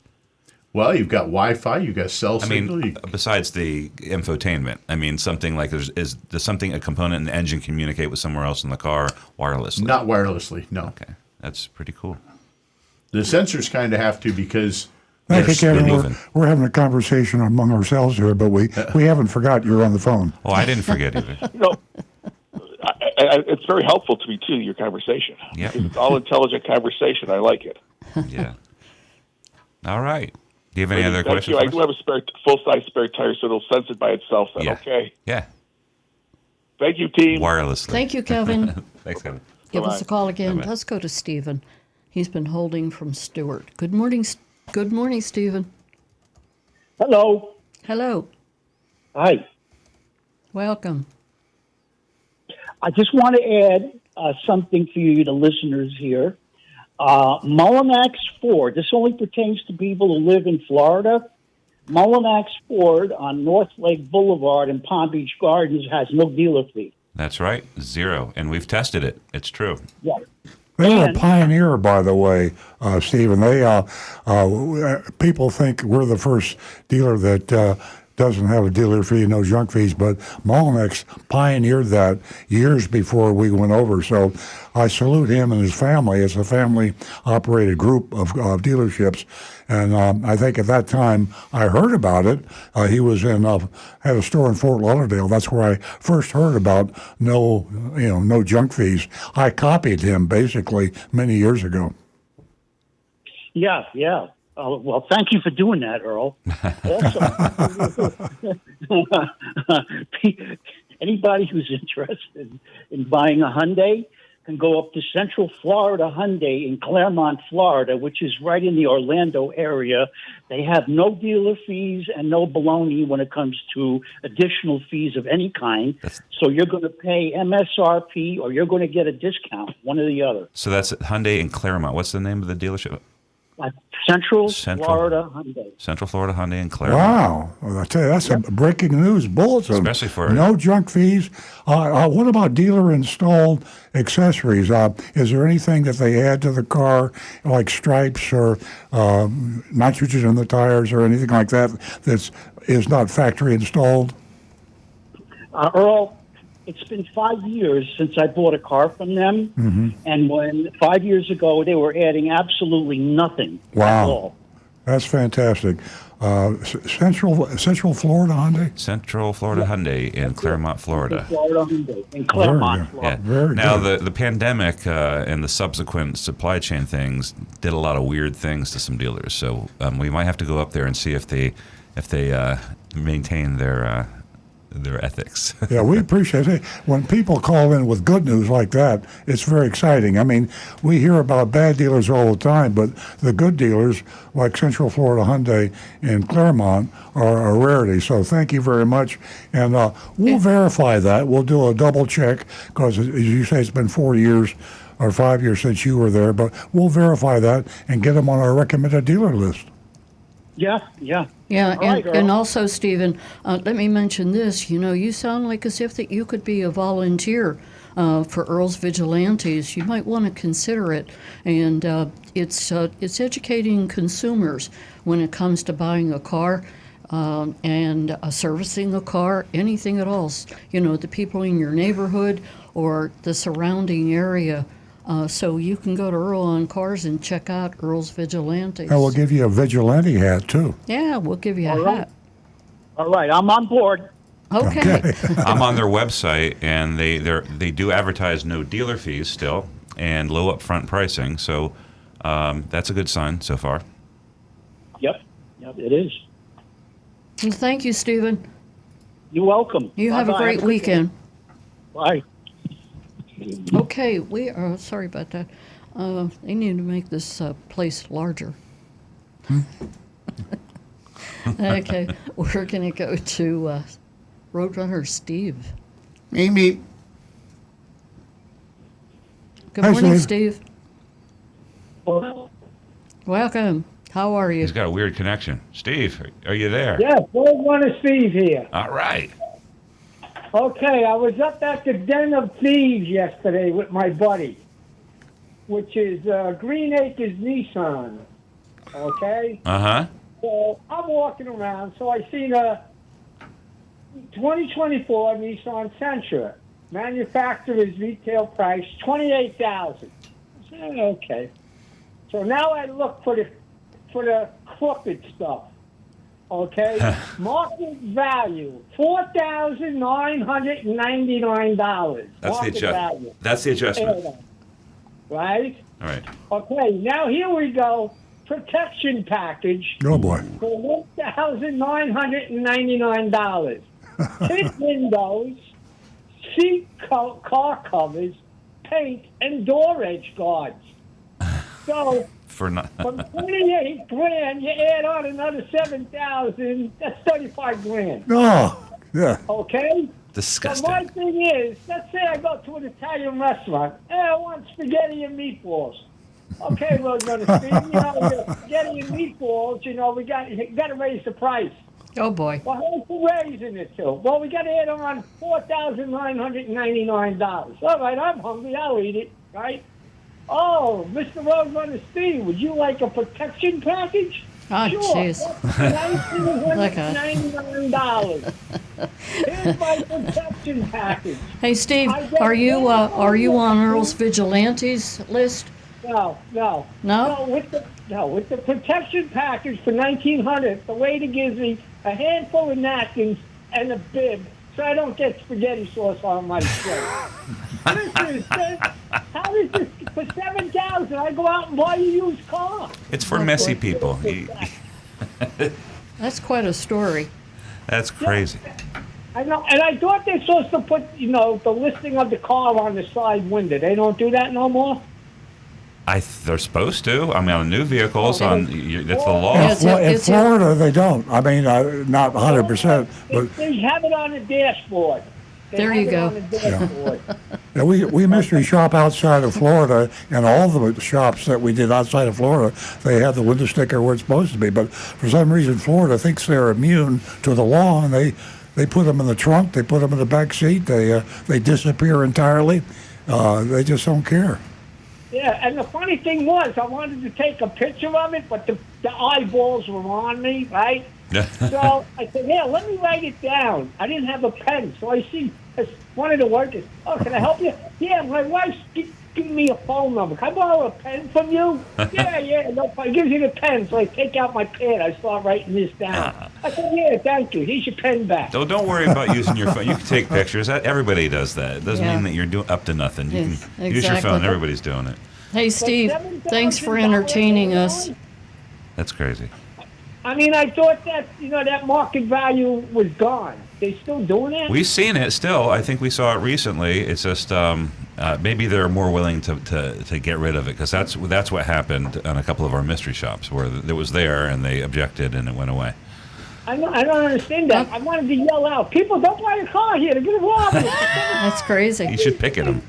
Well, you've got Wi-Fi, you've got cell signal. Besides the infotainment, I mean, something like does a component in the engine communicate with somewhere else in the car wirelessly? Not wirelessly, no. Okay, that's pretty cool. The sensors kind of have to because... Thank you, Kevin. We're having a conversation among ourselves here, but we haven't forgot you're on the phone. Oh, I didn't forget either. It's very helpful to me, too, your conversation. Yeah. It's all intelligent conversation. I like it. Yeah. All right. Do you have any other questions? I do have a full-size spare tire, so it'll sense it by itself then, okay? Yeah. Thank you, team. Wirelessly. Thank you, Kevin. Thanks, Kevin. Give us a call again. Bye-bye. Let's go to Stephen. He's been holding from Stewart. Good morning, Stephen. Hello. Hello. Hi. Welcome. I just want to add something for you, the listeners here. Mullinax Ford, this only pertains to people who live in Florida. Mullinax Ford on North Lake Boulevard in Palm Beach Gardens has no dealer fee. That's right, 0. And we've tested it. It's true. Yeah. They were a pioneer, by the way, Stephen. They people think we're the first dealer that doesn't have a dealer fee, no junk fees, but Mullinax pioneered that years before we went over. So I salute him and his family. It's a family-operated group of dealerships, and I think at that time I heard about it. He was had a store in Fort Lauderdale. That's where I first heard about no junk fees. I copied him basically many years ago. Yeah. Well, thank you for doing that, Earl. Also, anybody who's interested in buying a Hyundai can go up to Central Florida Hyundai in Claremont, Florida, which is right in the Orlando area. They have no dealer fees and no baloney when it comes to additional fees of any kind. So you're going to pay MSRP or you're going to get a discount, one or the other. So that's Hyundai in Claremont. What's the name of the dealership? Central Florida Hyundai. Central Florida Hyundai in Claremont. Wow. Well, I tell you, that's a breaking news bulletin. Especially for... No junk fees. What about dealer-installed accessories? Is there anything that they add to the car, like stripes or nitrogen in the tires or anything like that is not factory installed? Earl, it's been 5 years since I bought a car from them, and when 5 years ago they were adding absolutely nothing at all. That's fantastic. Central Florida Hyundai? Central Florida Hyundai in Claremont, Florida. Florida Hyundai in Claremont, Florida. Yeah. Now, the pandemic and the subsequent supply chain things did a lot of weird things to some dealers. So we might have to go up there and see if they maintain their ethics. Yeah, we appreciate it. When people call in with good news like that, it's very exciting. I mean, we hear about bad dealers all the time, but the good dealers, like Central Florida Hyundai in Claremont, are a rarity. So thank you very much. And we'll verify that. We'll do a double check because, as you say, it's been 4 years or 5 years since you were there, but we'll verify that and get them on our recommended dealer list. Yeah. Yeah, Right, and also, Stephen, let me mention this. You sound like as if that you could be a volunteer for Earl's Vigilantes. You might want to consider it. And it's educating consumers when it comes to buying a car and servicing a car, anything at all. The people in your neighborhood or the surrounding area. So you can go to Earl on Cars and check out Earl's Vigilantes. And we'll give you a vigilante hat, too. Yeah, we'll give you a All right. hat. All right, I'm on board. Okay. I'm on their website, and they do advertise no dealer fees still and low upfront pricing. So that's a good sign so far. Yep, it is. Well, thank you, Stephen. You're welcome. You have a Bye-bye. great weekend. Bye. Okay, we are sorry about that. They need to make this place larger. Okay, we're going to go to Roadrunner Steve. Amy. Good Hi, morning, Steve. Steve. Welcome. How are you? He's got a weird connection. Steve, are you there? Yes, Roadrunner Steve here. All right. Okay, I was up at the Den of Thieves yesterday with my buddy, which is Green Acres Nissan. Okay? Uh-huh. So I'm walking around, so I seen a 2024 Nissan Sentra. Manufacturer's retail price, $28,000. I said, okay. So now I look for the crooked stuff. Okay? Market value, $4,999. That's the adjustment. That's the adjustment. Right? All right. Okay, now here we go. Protection package Oh, boy. for $1,999. Tint windows, car covers, paint, and door edge guards. So For not. from 28 grand, you add on another 7,000. That's 35 grand. Oh, yeah. Okay. Disgusting. So my thing is, let's say I go to an Italian restaurant. Hey, I want spaghetti and meatballs. Okay, Roadrunner Steve, the spaghetti and meatballs, we got to raise the price. Oh, boy. Well, how's the raising it to? Well, we got to add on $4,999. All right, I'm hungry. I'll eat it, right? Oh, Mr. Roadrunner Steve, would you like a protection package? Oh, Sure. jeez. $1,999. Here's my protection package. Hey, Steve, are you on Earl's Vigilantes list? No. No? With the protection package for $1,900, the waiter gives me a handful of napkins and a bib, so I don't get spaghetti sauce on my shirt. How is this for $7,000? I go out and buy a used car. It's for messy people. That's quite a story. That's crazy. I know, and I thought they're supposed to put, the listing of the car on the side window. They don't do that no more. They're supposed to. I mean, on new vehicles, that's the law. Yeah, In Florida, they don't. I mean, not 100%, but They have it on the dashboard. There you go. yeah, we mystery shop outside of Florida, and all the shops that we did outside of Florida, they have the window sticker where it's supposed to be. But for some reason, Florida thinks they're immune to the law, and they put them in the trunk, they put them in the back seat, they disappear entirely. They just don't care. Yeah, and the funny thing was, I wanted to take a picture of it, but the eyeballs were on me, right? So I said, "Yeah, let me write it down." I didn't have a pen, so I see one of the workers. Oh, can I help you? Yeah, my wife's giving me a phone number. Can I borrow a pen from you? Yeah, no problem. He gives you the pen, so I take out my pen. I start writing this down. I said, "Yeah, thank you. Here's your pen back." Don't worry about using your phone. You can take pictures. Everybody does that. It doesn't Yeah. mean that you're up to nothing. You Yes, can use your exactly. phone. Everybody's doing it. Hey, Steve, thanks for entertaining us. That's crazy. I mean, I thought that that market value was gone. They still doing it? We've seen it still. I think we saw it recently. It's just maybe they're more willing to get rid of it because that's what happened on a couple of our mystery shops where it was there and they objected and it went away. I don't understand that. I wanted to yell out, "People, don't buy a car here. They're going to rob it." That's crazy. You should picket them.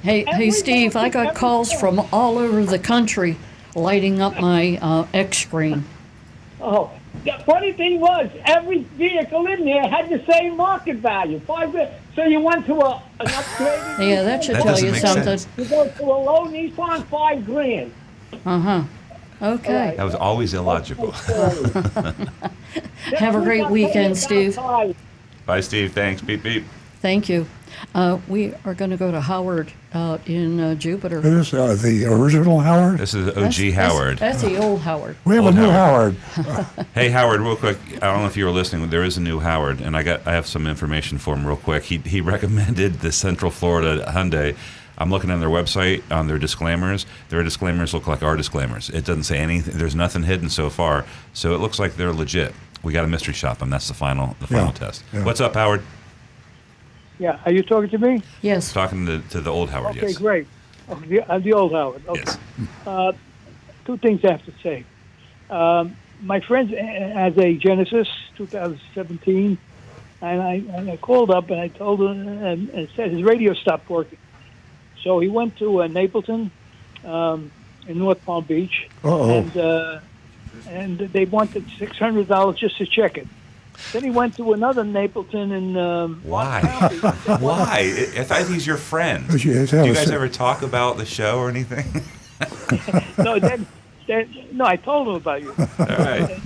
Hey, Steve, I got calls from all over the country lighting up my X screen. Oh, the funny thing was, every vehicle in there had the same market value, $5,000. So you went to an upgraded. Yeah, that should That tell doesn't you make something. sense. You go to a low Nissan, $5,000. Okay. That was always illogical. Have a great weekend, Steve. Bye, Steve. Thanks. Beep, beep. Thank you. We are going to go to Howard out in Jupiter. Is this the original Howard? This is OG Howard. That's the old Howard. We have Old a new Howard. Hey Howard, real quick. I don't know if you were listening. There is a new Howard, and I have some information for him real quick. He recommended the Central Florida Hyundai. I'm looking on their website on their disclaimers. Their disclaimers look like our disclaimers. It doesn't say anything. There's nothing hidden so far, so it looks like they're legit. We got a mystery shop them. That's the final test. Yeah. What's up, Howard? Yeah, are you talking to me? Yes. Talking to the old Howard. Okay, Yes. great. I'm the old Howard. Okay. Yes. Two things I have to say. My friend has a Genesis 2017, and I called up and I told him and said his radio stopped working. So he went to Napleton in North Palm Beach, and they wanted $600 just to check it. Then he went to another Napleton in Why? County. Why? I thought he's your friend. Yes, Do you yes. guys ever talk about the show or anything? No, no, I told him about you. All right.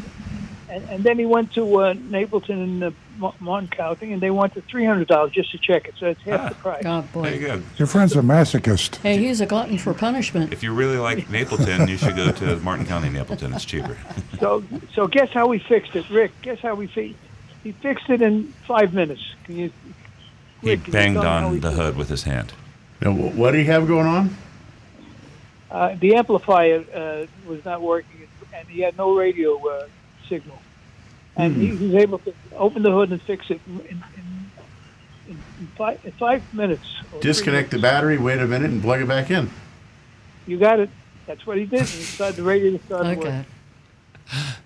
And then he went to Napleton in Martin County, and they wanted $300 just to check it. So it's half the price. God, boy. There you go. Your friend's a masochist. Hey, he's a glutton for punishment. If you really like Napleton, you should go to Martin County, Napleton. It's cheaper. So guess how we fixed it, Rick? Guess how we fixed? He fixed it in 5 minutes. Can you? He Rick, can you banged tell me how on he the fixed hood with his hand. Now, what do you have going on? it? The amplifier was not working, and he had no radio signal. And he was able to open the hood and fix it in 5 minutes. or 3 Disconnect the minutes. battery, wait a minute, and plug it back in. You got it. That's what he did. He started the radio started working. Okay.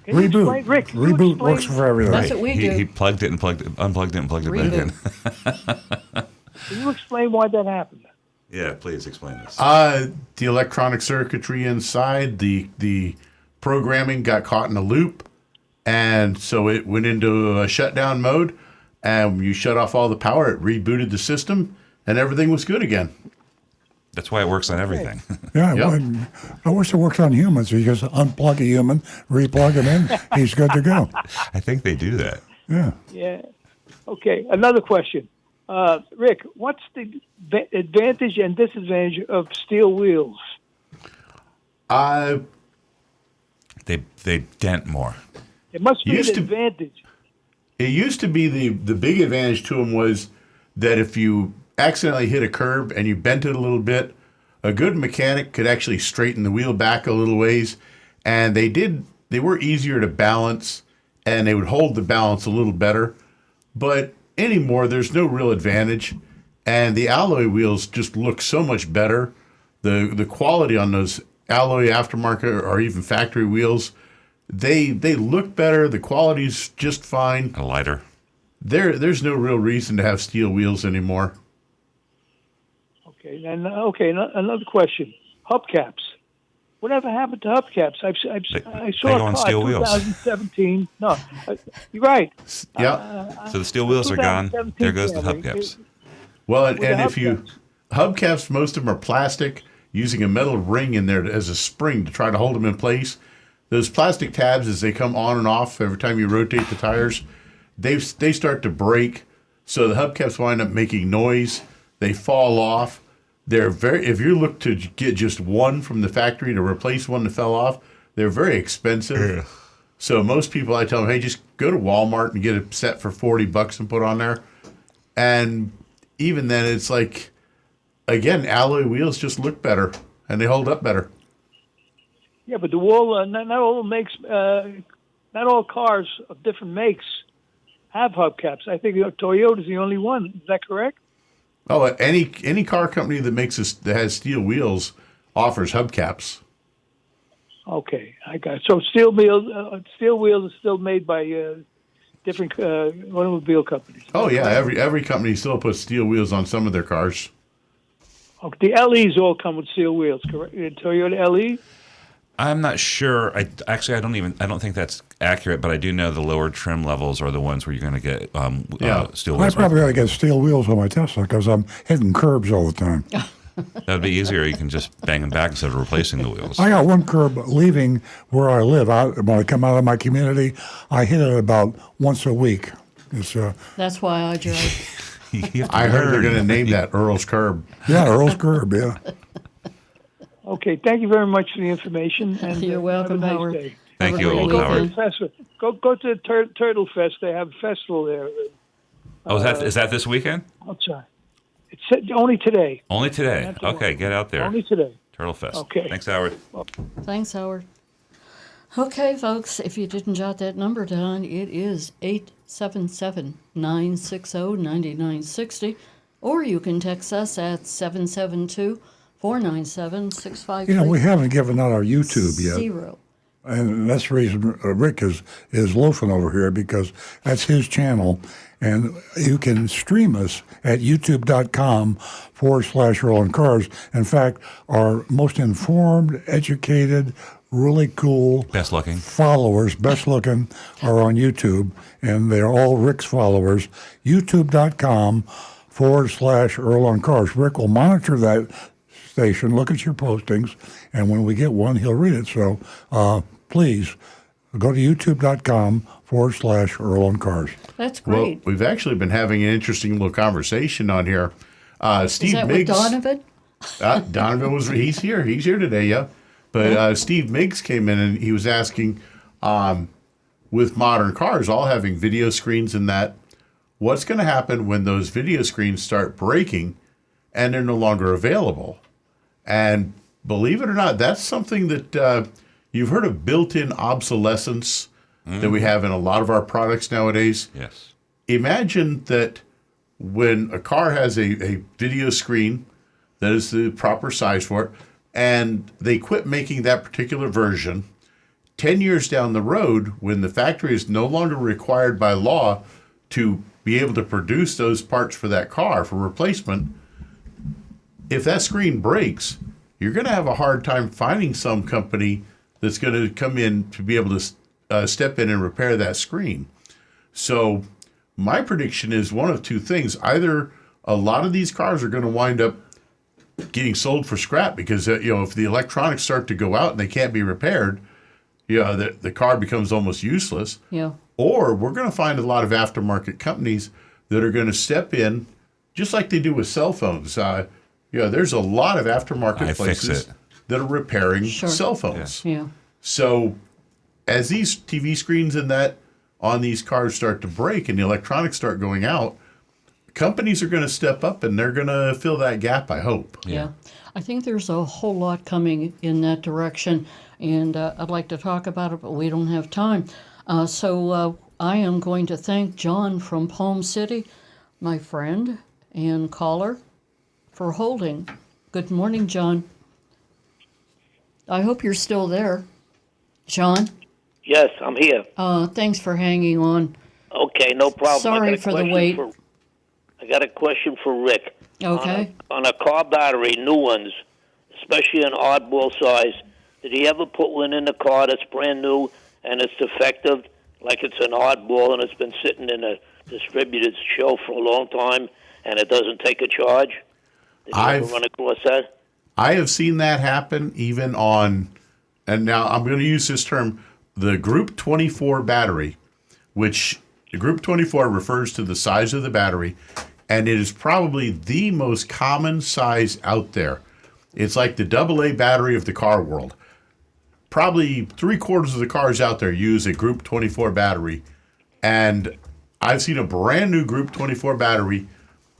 Can you explain, Reboot. Rick? Can you Reboot explain- works for everything. That's what we do. He plugged it and unplugged it and plugged it back in. Can you explain why that happened? Yeah, please explain this. The electronic circuitry inside, the programming got caught in a loop, and so it went into a shutdown mode, and you shut off all the power, it rebooted the system, and everything was good again. That's why it works on everything. Yeah, Yep. well, I wish it worked on humans. You just unplug a human, replug him in, he's good to go. I think they do that. Yeah. Yeah. Okay. Another question. Rick, what's the advantage and disadvantage of steel wheels? They dent more. It must be an Used to- advantage. It used to be the big advantage to them was that if you accidentally hit a curb and you bent it a little bit, a good mechanic could actually straighten the wheel back a little ways, and they were easier to balance, and they would hold the balance a little better. But anymore, there's no real advantage, and the alloy wheels just look so much better. The quality on those alloy aftermarket or even factory wheels, they look better. The quality's just fine. A lighter. There's no real reason to have steel wheels anymore. Okay. And another question. Hubcaps. Whatever happened to hubcaps? I saw they a go on car steel wheels. 2017. No, you're right. Yeah. So the steel wheels are gone. 2017 There goes the Camry. hubcaps. Well, and With the if you hubcaps, most of them are plastic, using a metal ring in there as a spring to try to hold them in place. Those plastic tabs, as they come on and off every time you rotate the tires, they start to break. So the hubcaps wind up making noise. They fall off. They're if you look to get just one from the factory to replace one that fell off, they're very expensive. So most people, I tell them, hey, just go to Walmart and get a set for $40 and put on there. And even then, it's like, again, alloy wheels just look better and they hold up better. Yeah, but the wall not all cars of different makes have hubcaps. I think Toyota's the only one. Is that correct? Oh, any car company that that has steel wheels offers hubcaps. Okay, I got it. So steel wheels are still made by different automobile companies. Oh yeah, every company still puts steel wheels on some of their cars. Okay, the LEs all come with steel wheels, correct? Toyota LE. I'm not sure. I don't think that's accurate, but I do know the lower trim levels are the ones where you're going to get steel I wheels. probably got to get steel wheels on my Tesla because I'm hitting curbs all the time. That'd be easier. You can just bang them back instead of replacing the wheels. I got one curb leaving where I live. When I come out of my community, I hit it about once a week. It's That's why I drive. You have to I heard they're learn. going to name that Earl's Curb. Yeah, Earl's Curb, yeah. Okay, thank you very much for the information. And You're welcome, have a nice Howard. day. Thank you, Have a old great Go to Howard. the festival. Go to the Turtle Fest. They have a festival there. Oh, is that this weekend? Outside. It's only today. Only today. Not tomorrow. Okay, get out there. Only today. Turtle Fest. Okay. Thanks, Howard. Thanks, Howard. Okay, folks, if you didn't jot that number down, it is 877-960-9960, or you can text us at 772-497-6530. You know, we haven't given out our YouTube yet. And that's the reason Rick is loafing over here, because that's his channel. And you can stream us at youtube.com/Earl on Cars. In fact, our most informed, educated, really cool Best looking followers, best looking, are on YouTube, and they're all Rick's followers. youtube.com/Earl on Cars. Rick will monitor that station, look at your postings, and when we get one, he'll read it. So please go to youtube.com/Earl on Cars. That's Well, great. we've actually been having an interesting little conversation on here. Steve Is that Miggs. with Donovan? Donovan he's here today, yeah. But Steve Miggs came in and he was asking, with modern cars all having video screens and that, what's going to happen when those video screens start breaking and they're no longer available? And believe it or not, that's something that you've heard of built-in obsolescence that we have in a lot of our products nowadays. Yes. Imagine that when a car has a video screen that is the proper size for it, and they quit making that particular version, 10 years down the road, when the factory is no longer required by law to be able to produce those parts for that car for replacement, if that screen breaks, you're going to have a hard time finding some company that's going to come in to be able to step in and repair that screen. So my prediction is one of two things. Either a lot of these cars are going to wind up getting sold for scrap because if the electronics start to go out and they can't be repaired, the car becomes almost useless. Yeah. Or we're going to find a lot of aftermarket companies that are going to step in, just like they do with cell phones. There's a lot of aftermarket places that are repairing cell phones. Yeah. So as these TV screens and that on these cars start to break and the electronics start going out, companies are going to step up and they're going to fill that gap, I hope. Yeah. I think there's a whole lot coming in that direction, and I'd like to talk about it, but we don't have time. So I am going to thank John from Palm City, my friend and caller, for holding. Good morning, John. I hope you're still there. John? Yes, I'm here. Thanks for hanging on. Okay, no problem. Sorry for the wait. I got a question for Rick. Okay. On a car battery, new ones, especially an oddball size, did he ever put one in the car that's brand new and it's defective, like it's an oddball and it's been sitting in a distributed shelf for a long time and it doesn't take a charge? Did you ever run across that? I have seen that happen even on, and now I'm going to use this term, the Group 24 battery, which the Group 24 refers to the size of the battery, and it is probably the most common size out there. It's like the AA battery of the car world. Probably 3/4 of the cars out there use a Group 24 battery, and I've seen a brand new Group 24 battery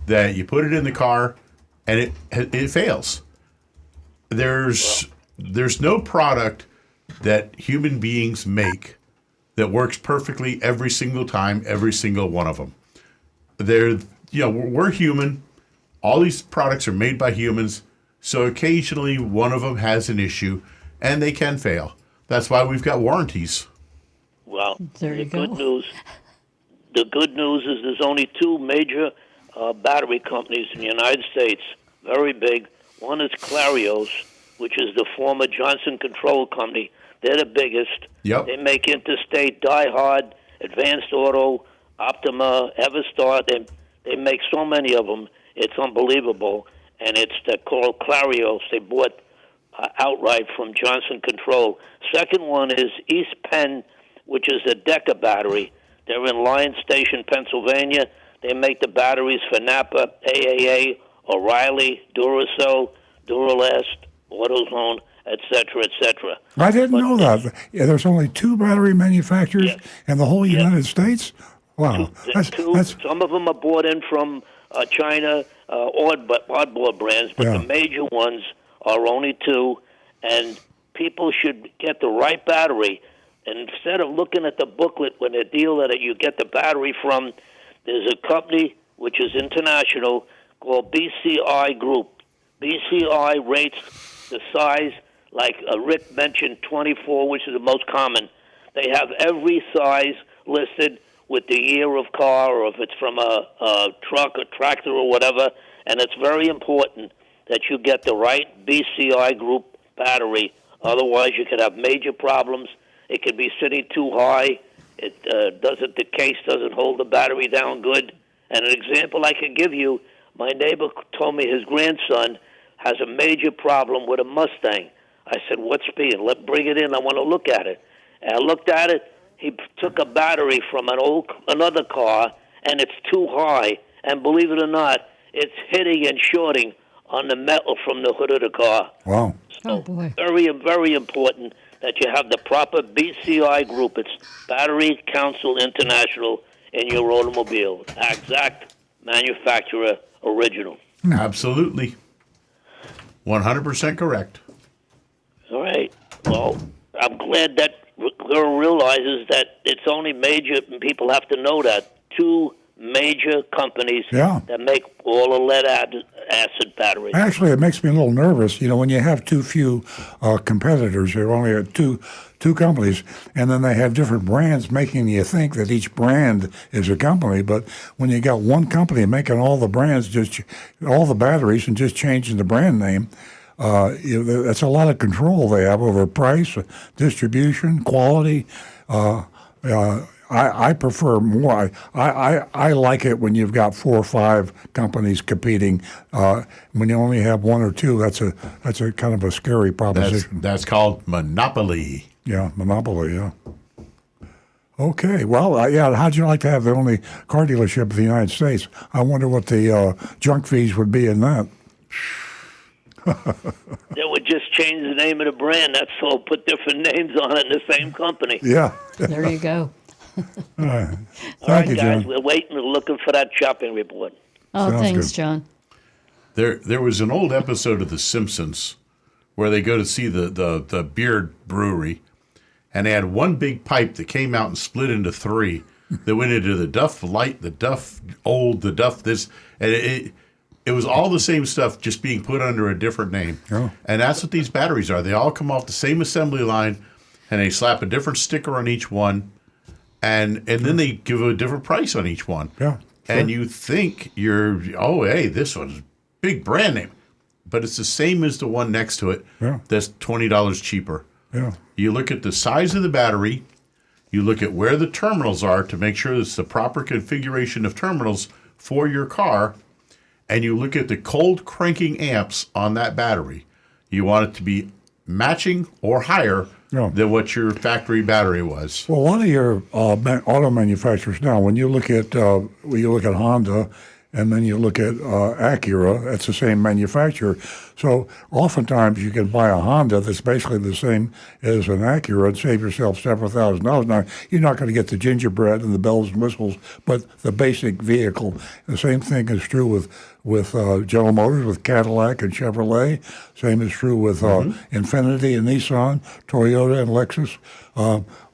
that you put it in the car and it fails. There's no product that human beings make that works perfectly every single time, every single one of them. We're human. All these products are made by humans, so occasionally one of them has an issue, and they can fail. That's why we've got warranties. Well, there you go. The good news is there's only two major battery companies in the United States, very big. One is Clarios, which is the former Johnson Control Company. They're the biggest. Yep. They make Interstate, Die Hard, Advanced Auto, Optima, Everstar. They make so many of them. It's unbelievable. And they're called Clarios. They bought outright from Johnson Control. Second one is East Penn, which is a Deca battery. They're in Lion Station, Pennsylvania. They make the batteries for Napa, AAA, O'Reilly, Duracell, Duralast, AutoZone, etc., etc. I didn't know that. Yeah, there's only 2 battery manufacturers in the whole United States? Wow. That's Some of them are bought in from China, oddball brands, but the major ones are only 2, and people should get the right battery. And instead of looking at the booklet when the dealer that you get the battery from, there's a company which is international called BCI Group. BCI rates the size, like Rick mentioned, 24, which is the most common. They have every size listed with the year of car, or if it's from a truck, a tractor, or whatever. And it's very important that you get the right BCI Group battery. Otherwise, you could have major problems. It could be sitting too high. The case doesn't hold the battery down good. And an example I could give you, my neighbor told me his grandson has a major problem with a Mustang. I said, what speed? Bring it in. I want to look at it. And I looked at it. He took a battery from another car, and it's too high. And believe it or not, it's hitting and shorting on the metal from the hood of the car. Wow. So very, very important that you have the proper BCI Group. It's Battery Council International in your automobile. Exact manufacturer original. Absolutely. 100% correct. All right. Well, I'm glad that Earl realizes that it's only major, and people have to know that, 2 major companies that make all the lead acid batteries. Actually, it makes me a little nervous. You know, when you have too few competitors, there are only two companies, and then they have different brands, making you think that each brand is a company. But when you got one company making all the brands, just all the batteries, and just changing the brand name, that's a lot of control they have over price, distribution, quality. I prefer more. I like it when you've got 4 or 5 companies competing. When you only have 1 or 2, that's a kind of a scary proposition. That's called monopoly. Yeah, monopoly. Yeah. Okay. Well, how'd you like to have the only car dealership in the United States? I wonder what the junk fees would be in that. They would just change the name of the brand. That's all. Put different names on it in the same company. Yeah. There you go. All right. All right, you, guys. John. We're waiting. We're looking for that shopping report. Oh, Sounds thanks, good. John. There was an old episode of The Simpsons where they go to see the beer brewery, and they had one big pipe that came out and split into 3 that went into the Duff Light, the Duff Old, the Duff this, and it was all the same stuff, just being put under a different name. Oh. And that's what these batteries are. They all come off the same assembly line, and they slap a different sticker on each one, and then they give a different price on each one. Yeah. And you think hey, this one's big brand name. But it's the same as the one next to it that's $20 cheaper. Yeah. You look at the size of the battery, you look at where the terminals are to make sure it's the proper configuration of terminals for your car, and you look at the cold cranking amps on that battery. You want it to be matching or higher than what your factory battery was. Well, a lot of your auto manufacturers now, when you look at Honda, and then you look at Acura, it's the same manufacturer. So oftentimes you can buy a Honda that's basically the same as an Acura and save yourself several $1,000s. Now, you're not going to get the gingerbread and the bells and whistles, but the basic vehicle. The same thing is true with General Motors, with Cadillac and Chevrolet. Same is true with Infiniti and Nissan, Toyota and Lexus.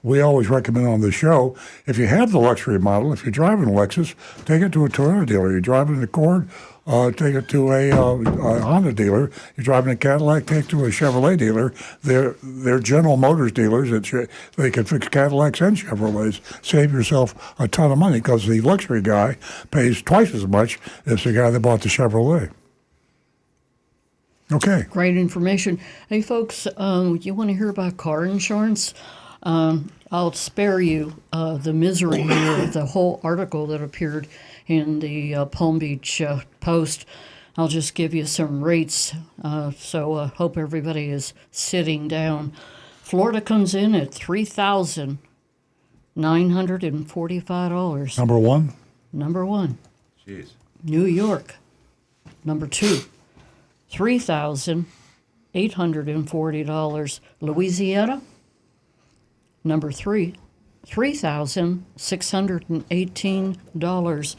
We always recommend on the show, if you have the luxury model, if you're driving a Lexus, take it to a Toyota dealer. You're driving an Accord, take it to a Honda dealer. You're driving a Cadillac, take it to a Chevrolet dealer. They're General Motors dealers. They can fix Cadillacs and Chevrolets. Save yourself a ton of money because the luxury guy pays twice as much as the guy that bought the Chevrolet. Okay. Great information. Hey, folks, you want to hear about car insurance? I'll spare you the misery here of the whole article that appeared in the Palm Beach Post. I'll just give you some rates, so hope everybody is sitting down. Florida comes in at $3,945. Number one? Number one. Jeez. New York, number 2, $3,840. Louisiana, number 3, $3,618.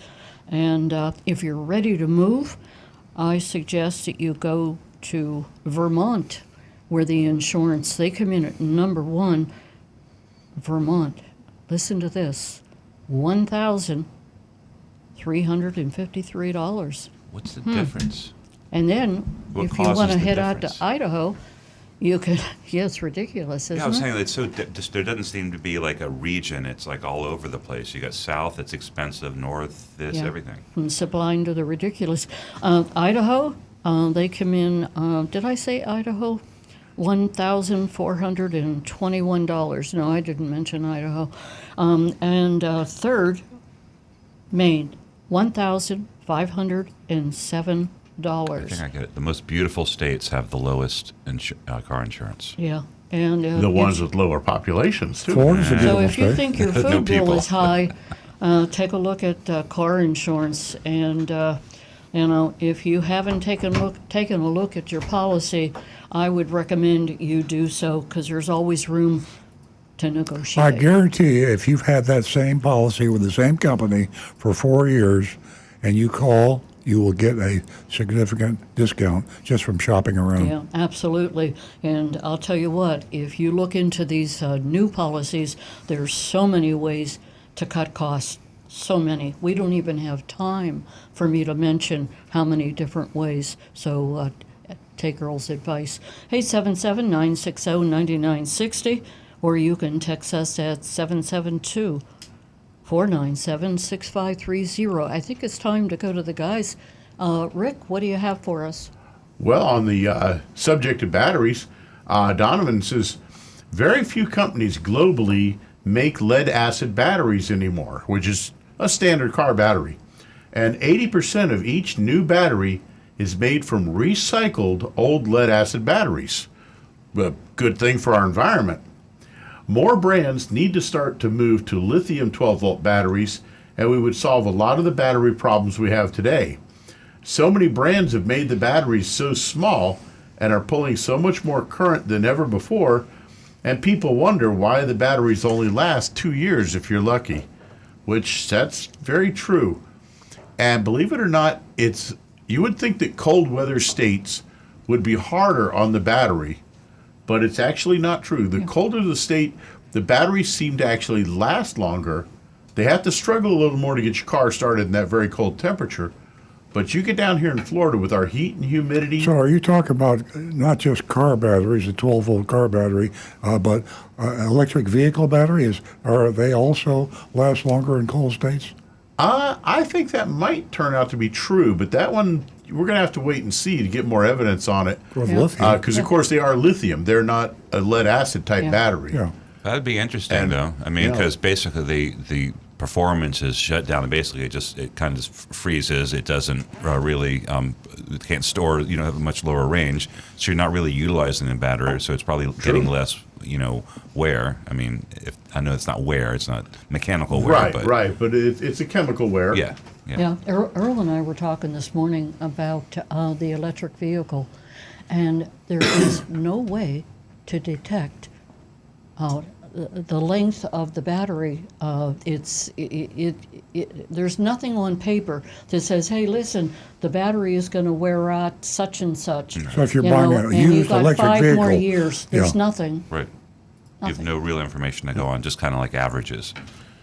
And if you're ready to move, I suggest that you go to Vermont, where the insurance, they come in at number 1, Vermont. Listen to this, $1,353. What's the difference? And then, What if you want causes to the head out to difference? Idaho, you can. Yeah, it's ridiculous, isn't Yeah, I was it? saying it's so just there doesn't seem to be like a region. It's like all over the place. You got south, it's expensive. North, this, Yeah. everything. From sublime to the ridiculous. Idaho, they come in. Did I say Idaho? $1,421. No, I didn't mention Idaho. And third, Maine, $1,507. I think I get it. The most beautiful states have the lowest car insurance. Yeah, and The ones with lower populations, too. Florida's a So beautiful if you state. think your No food bill people. is high, take a look at car insurance. And if you haven't taken a look at your policy, I would recommend you do so, because there's always room to negotiate. I guarantee you, if you've had that same policy with the same company for 4 years and you call, you will get a significant discount just from shopping around. Yeah, absolutely. And I'll tell you what, if you look into these new policies, there's so many ways to cut costs. So many. We don't even have time for me to mention how many different ways. So take Earl's advice. 877-960-9960, or you can text us at 772-497-6530. I think it's time to go to the guys. Rick, what do you have for us? Well, on the subject of batteries, Donovan says very few companies globally make lead-acid batteries anymore, which is a standard car battery. And 80% of each new battery is made from recycled old lead-acid batteries. A good thing for our environment. More brands need to start to move to lithium 12-volt batteries, and we would solve a lot of the battery problems we have today. So many brands have made the batteries so small and are pulling so much more current than ever before, and people wonder why the batteries only last 2 years if you're lucky, which that's very true. And believe it or not, you would think that cold weather states would be harder on the battery, but it's actually not true. The colder the state, the batteries seem to actually last longer. They have to struggle a little more to get your car started in that very cold temperature. But you get down here in Florida with our heat and humidity. So are you talking about not just car batteries, a 12-volt car battery, but electric vehicle batteries? Are they also last longer in cold states? I think that might turn out to be true, but that one, we're going to have to wait and see to get more evidence on it. With lithium? Because, of course, they are lithium. They're not a lead-acid type battery. Yeah. That'd be interesting, though. I mean, because basically the performance is shut down, and basically it kind of just freezes. It doesn't really, it can't store. You don't have a much lower range, so you're not really utilizing the battery. So it's probably getting less, wear. I mean, I know it's not wear, it's not mechanical wear, But it's a chemical wear. Yeah. Earl and I were talking this morning about the electric vehicle, and there is no way to detect the length of the battery. There's nothing on paper that says, "Hey, listen, the battery is going to wear out such and such." So if you're buying a and you've used got electric 5 more vehicle, years. There's nothing. Right. You have no real information to go on, just kind of like averages.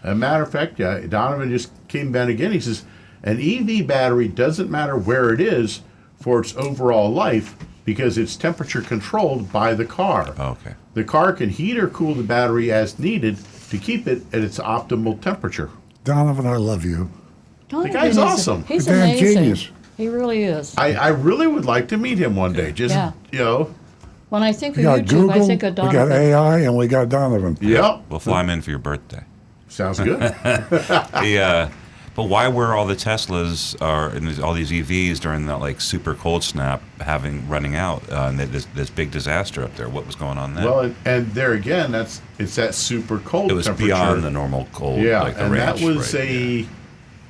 As a matter of fact, Donovan just came back again. He says, an EV battery doesn't matter where it is for its overall life because it's temperature controlled by the car. Okay. The car can heat or cool the battery as needed to keep it at its optimal temperature. Donovan, I love you. Donovan guy's is- awesome. He's A damn amazing. genius. He really is. I really would like to meet him one day. When I think We of got YouTube, Google, I think of we got Donovan. AI, and we got Donovan. Yep. We'll fly him in for your birthday. Sounds good. But why were all the Teslas and all these EVs during that super cold snap running out and this big disaster up there? What was going on there? Well, and there again, it's that super cold it was temperature. beyond the normal cold. Yeah, like the and range, that was right,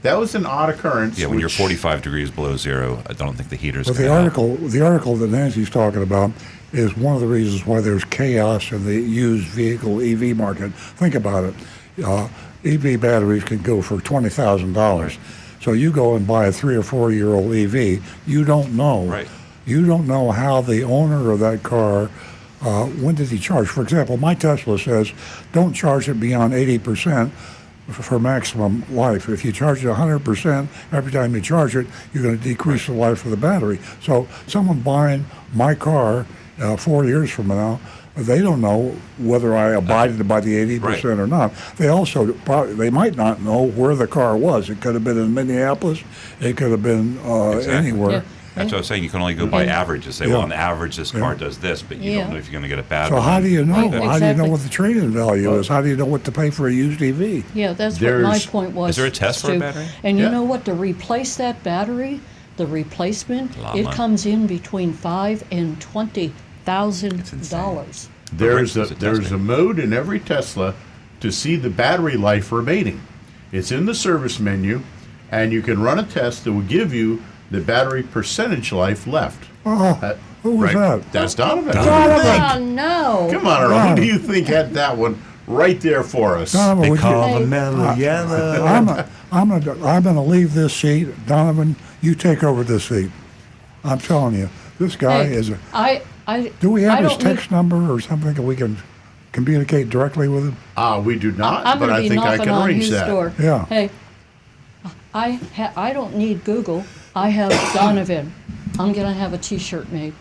that was an odd occurrence. Yeah, when you're which- 45 degrees below zero, I don't think the heater's But going the article that Nancy's talking about is one of the reasons why there's chaos in the used vehicle EV market. Think about it. EV batteries can go for $20,000. So you go and buy a 3 or 4 year old EV. You don't know. Right. You don't know how the owner of that car. When did he charge? For example, my Tesla says don't charge it beyond 80% for maximum life. If you charge it 100% every time you charge it, you're going to decrease the life of the battery. So someone buying my car 4 years from now, they don't know whether I abided by the 80% or not. They might not know where the car was. It could have been in Minneapolis. It could have been anywhere. Yeah. That's what I was saying. You can only go by averages. Say, well, on average, this car Yeah. does this, but you Yeah. don't know if you're going to get a bad So one. how do you know? Right, How do you know exactly. what the trade-in value is? How do you know what to pay for a used EV? Yeah, that's what my There's- point was. Is there a test for a Stu. battery? And you Yeah. know what? To replace that battery, the replacement, A lot of it money. comes in between $5,000 and $20,000. There's There's a there's a test mode in every Tesla to see the battery life remaining. It's in the service menu, and you can run a test that will give you the battery percentage life left. Who was that? That's Donovan. Oh, no. Come on, Earl. Who do you think had that one right there for us? Donovan, They would call you, the metal yellow. I'm gonna leave this seat. Donovan, you take over this seat. I'm telling you, this guy Hey, is a. I Do we have I his don't need- text number or something that we can communicate directly with him? We do not, I'm but going to I be think I knocking can on arrange his that. door. Yeah. Hey, I don't need Google. I have Donovan. I'm going to have a T-shirt made.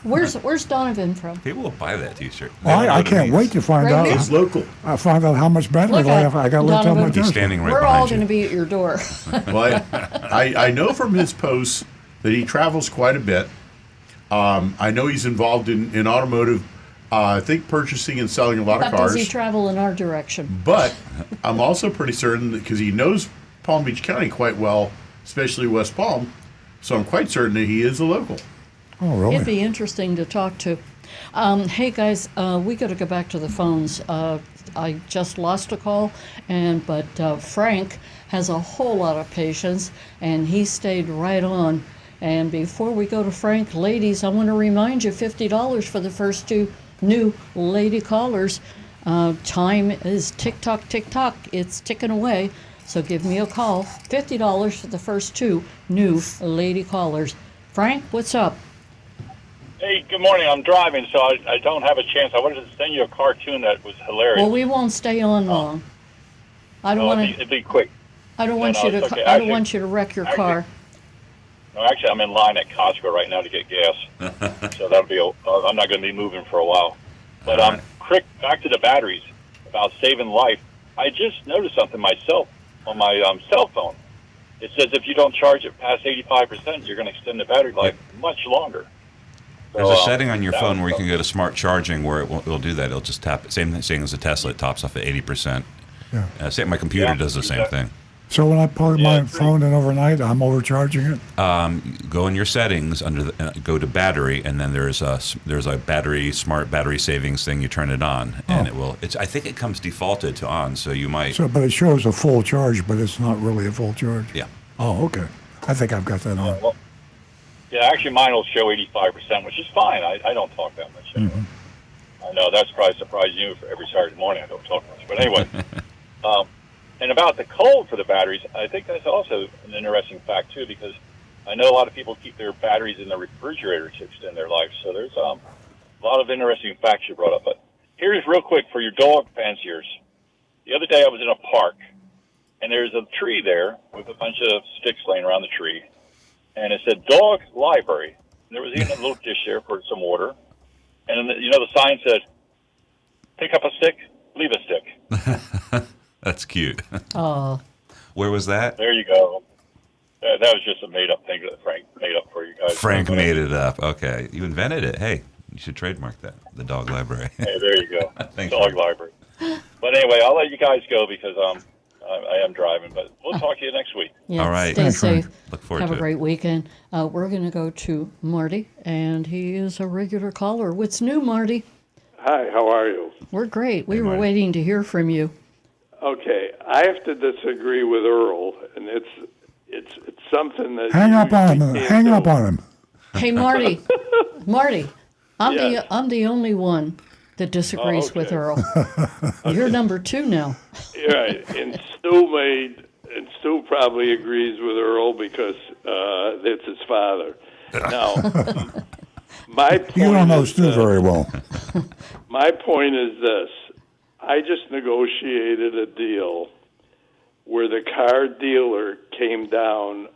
Where's Donovan from? People will buy that T-shirt. Well, I can't wait to find Right out. here. It's local. I find out how much battery Look life at I got left on my Donovan. He's Tesla. standing right We're all behind going to you. be at your door. Well, I know from his posts that he travels quite a bit. I know he's involved in automotive, I think purchasing and selling a lot of But does he cars. travel in our direction? But I'm also pretty certain because he knows Palm Beach County quite well, especially West Palm. So I'm quite certain that he is a local. Oh, really? It'd be interesting to talk to. Hey guys, we got to go back to the phones. I just lost a call, but Frank has a whole lot of patience, and he stayed right on. And before we go to Frank, ladies, I want to remind you $50 for the first two new lady callers. Time is tick-tock, tick-tock. It's ticking away. So give me a call. $50 for the first two new lady callers. Frank, what's up? Hey, good morning. I'm driving, so I don't have a chance. I wanted to send you a cartoon that was hilarious. Well, we won't stay on long. I don't No, want it'd be quick. I don't No, want no, you to. it's okay. I don't Actually- want you to wreck your car. No, actually, I'm in line at Costco right now to get gas, so that'll be. I'm not going to be moving for a while. But quick, back to the batteries about saving life. I just noticed something myself on my cell phone. It says if you don't charge it past 85%, you're going to extend the battery life much longer. There's So, a setting on your that phone was where you can go to smart charging where it'll do that. It'll just tap it. Same thing as the Tesla. It tops off at 80%. Yeah. My computer Yeah, does the same thing. So when I plug my phone in overnight, I'm overcharging it. Go in your settings go to battery, and then there's a smart battery savings thing. You turn it on, and it will. I think it comes defaulted to on, so you might. But it shows a full charge, but it's not really a full charge. Yeah. Oh, okay. I think I've got that on. Well, yeah, actually, mine will show 85%, which is fine. I don't talk that much. Anyway. I know that's probably surprising you. For every Saturday morning, I don't talk much. But anyway, and about the cold for the batteries, I think that's also an interesting fact too, because I know a lot of people keep their batteries in the refrigerator to extend their life. So there's a lot of interesting facts you brought up. But here's real quick for your dog fanciers. The other day I was in a park, and there's a tree there with a bunch of sticks laying around the tree, and it said dog library. And there was even a little dish there for some water, and then, the sign said, pick up a stick, leave a stick. That's cute. Oh, Where was that? There you go. That was just a made-up thing that Frank made up for you guys. Frank made it up. Okay, you invented it. Hey, you should trademark that. The dog library. Hey, there you go. Thanks, Dog Frank. library. But anyway, I'll let you guys go because I am driving. But we'll talk to you next week. yeah. All right. Stay Thanks, Frank. safe. Look forward Have to a it. great weekend. We're going to go to Marty, and he is a regular caller. What's new, Marty? Hi, how are you? We're great. We Hey, were Marty. waiting to hear from you. Okay, I have to disagree with Earl, and it's something that Hang up on him. can't Hang do. up on him. Hey, Marty. Marty, Yes. I'm the only one that disagrees with okay. Earl. You're number 2 now. Right, and Stu probably agrees with Earl because that's his father. Now, my point You don't know is, Stu very well. my point is this: I just negotiated a deal where the car dealer came down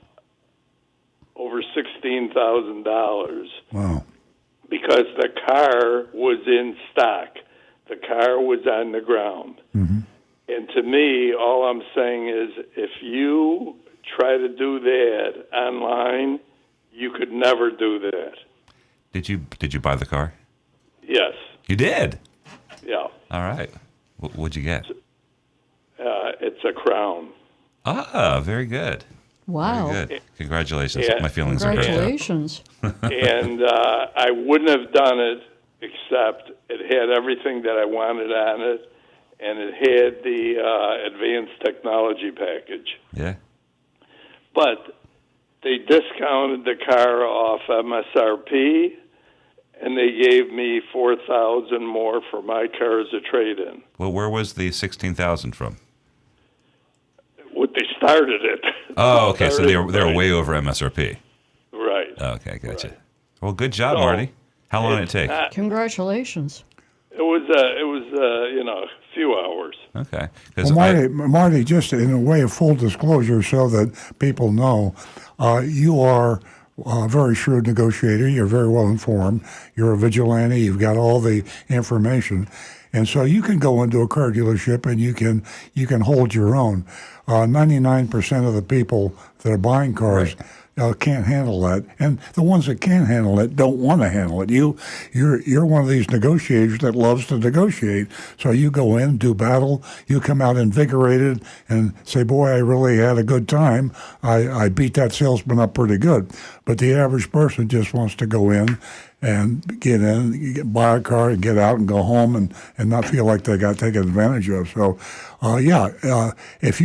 over $16,000 Wow. because the car was in stock. The car was on the ground. Mm-hmm. And to me, all I'm saying is if you try to do that online, you could never do that. Did you buy the car? Yes. You did? Yeah. All right. What'd you get? It's a Crown. Ah, very good. Wow. Very good. Congratulations. Yeah. My feelings are hurt. Congratulations. And I wouldn't have done it except it had everything that I wanted on it, and it had the advanced technology package. Yeah. But they discounted the car off MSRP, and they gave me $4,000 more for my car as a trade-in. Well, where was the 16,000 from? What they started it. Oh, okay. So they were Right. way over MSRP. Right. Okay, gotcha. Well, good job, Marty. How long did it take? Congratulations. It was a few hours. Okay. Well, Marty, just in a way of full disclosure so that people know, you are a very shrewd negotiator. You're very well informed. You're a vigilante. You've got all the information. And so you can go into a car dealership and you can hold your own. 99% of the people that are buying cars can't handle that, and the ones that can handle it don't want to handle it. You're one of these negotiators that loves to negotiate. So you go in, do battle, you come out invigorated, and say, "Boy, I really had a good time. I beat that salesman up pretty good." But the average person just wants to go in and get in, buy a car, and get out and go home, and not feel like they got taken advantage of. So, if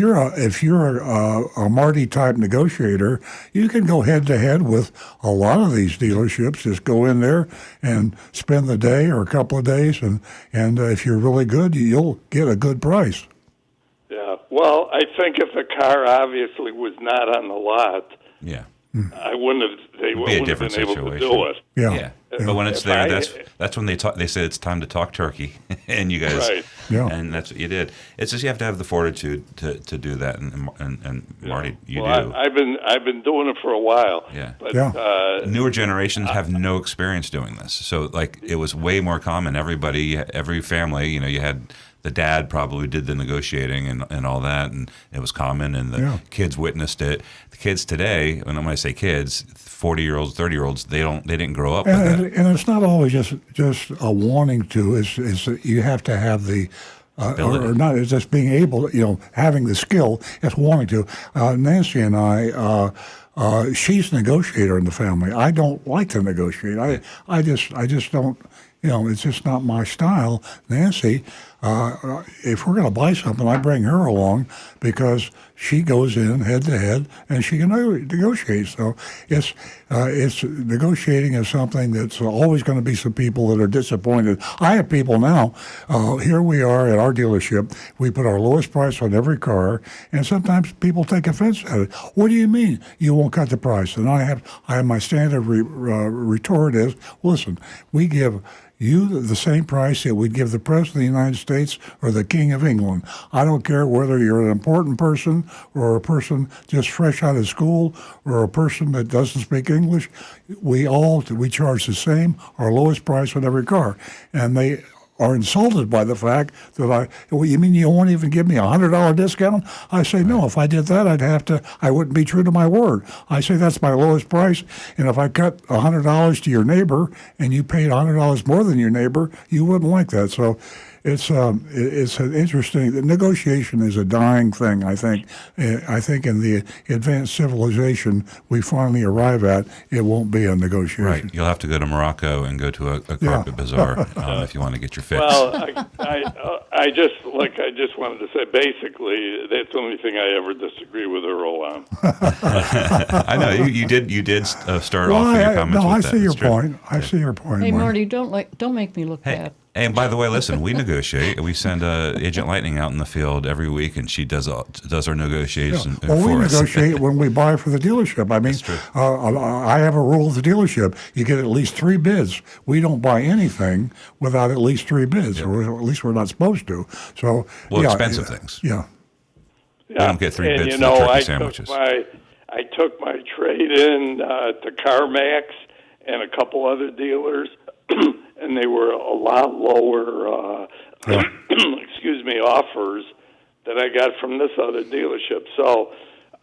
you're a Marty type negotiator, you can go head to head with a lot of these dealerships. Just go in there and spend the day or a couple of days, and if you're really good, you'll get a good price. Yeah. Well, I think if the car obviously was not on the lot, yeah, I wouldn't have. They It'd be a wouldn't have different been able situation. to do it. Yeah. But when it's If there, I- that's when they talk. They say it's time to talk turkey, and you guys, Right. Yeah. and that's what you did. It's just you have to have the fortitude to do that, and Marty, you Well, do. I've been doing it for a while. Yeah. But Yeah. Newer generations have no experience doing this, so like it was way more common. Every family, you had the dad probably did the negotiating and all that, and it was common, and the kids witnessed it. The kids today, and when I say kids, 40-year-olds, 30-year-olds, they didn't grow up with that. And it's not always just a wanting to. It's you have to have the. Or not, it's just being able, having the skill. It's wanting to. Nancy and I, she's a negotiator in the family. I don't like to negotiate. I just don't. It's just not my style. Nancy, if we're going to buy something, I bring her along because she goes in head to head and she can negotiate. So it's negotiating is something that's always going to be some people that are disappointed. I have people now. Here we are at our dealership. We put our lowest price on every car, and sometimes people take offense at it. What do you mean you won't cut the price? And I have my standard retort is, listen, we give you the same price that we'd give the President of the United States or the King of England. I don't care whether you're an important person or a person just fresh out of school or a person that doesn't speak English. We charge the same, our lowest price on every car. And they are insulted by the fact that you mean you won't even give me a $100 discount? I say, no, if I did that, I wouldn't be true to my word. I say that's my lowest price, and if I cut $100 to your neighbor and you paid $100 more than your neighbor, you wouldn't like that. So it's an interesting. The negotiation is a dying thing. I think. I think in the advanced civilization we finally arrive at, it won't be a negotiation. Right. You'll have to go to Morocco and go to a carpet bazaar if you want to get your fix. Well, I just wanted to say, basically, that's the only thing I ever disagree with Earl on. I know you did start off with your comments. I with see that. your It's true. point. I see your point. Hey, Marty. Marty, don't make me look bad. Hey, and by the way, listen, we negotiate. We send Agent Lightning out in the field every week, and she does our negotiation Well, we for us. negotiate when we buy for the dealership. I mean, I have a rule at the dealership. You get at least 3 bids. We don't buy anything without at least 3 bids, or at least we're not supposed to. So, expensive things. Yeah. We don't get 3 bids you for know, the turkey I sandwiches. I took my trade-in to CarMax and a couple other dealers, and they were a lot lower, excuse me, offers that I got from this other dealership. So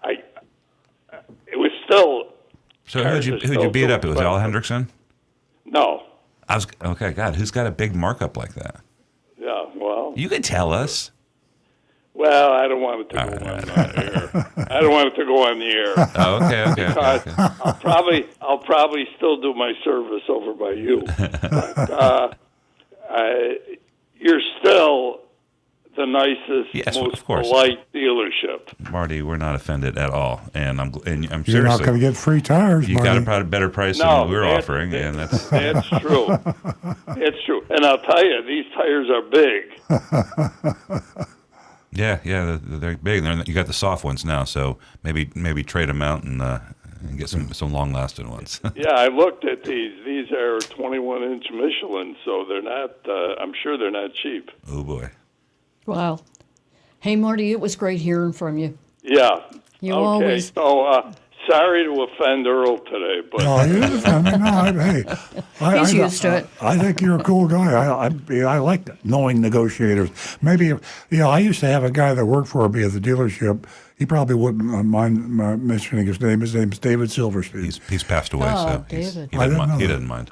it was still. So who'd you beat up? It was Al Hendrickson? No. Okay, God, who's got a big markup like that? Yeah, well. You could tell us. Well, I don't want it to go on the air. I don't want it to go on the air. Oh, okay. Because I'll probably still do my service over by you. But, you're still the nicest, most polite dealership. Marty, we're not offended at all, and I'm seriously. You're not going to get free tires, You Marty. got a better price than we're offering, and that's that's true. It's true, and I'll tell you, these tires are big. Yeah, they're big. You got the soft ones now, so maybe trade them out and get some long-lasting ones. Yeah, I looked at these. These are 21-inch Michelin, so they're not. I'm sure they're not cheap. Oh boy. Wow. Hey, Marty, it was great hearing from you. Yeah. You okay. always. So sorry to offend Earl today, but No, you didn't offend me. No, hey, He's used to it. I think you're a cool guy. I like knowing negotiators. Maybe I used to have a guy that worked for me at the dealership. He probably wouldn't mind mentioning his name. His name's David Silverstein. He's passed away, so David. he doesn't mind.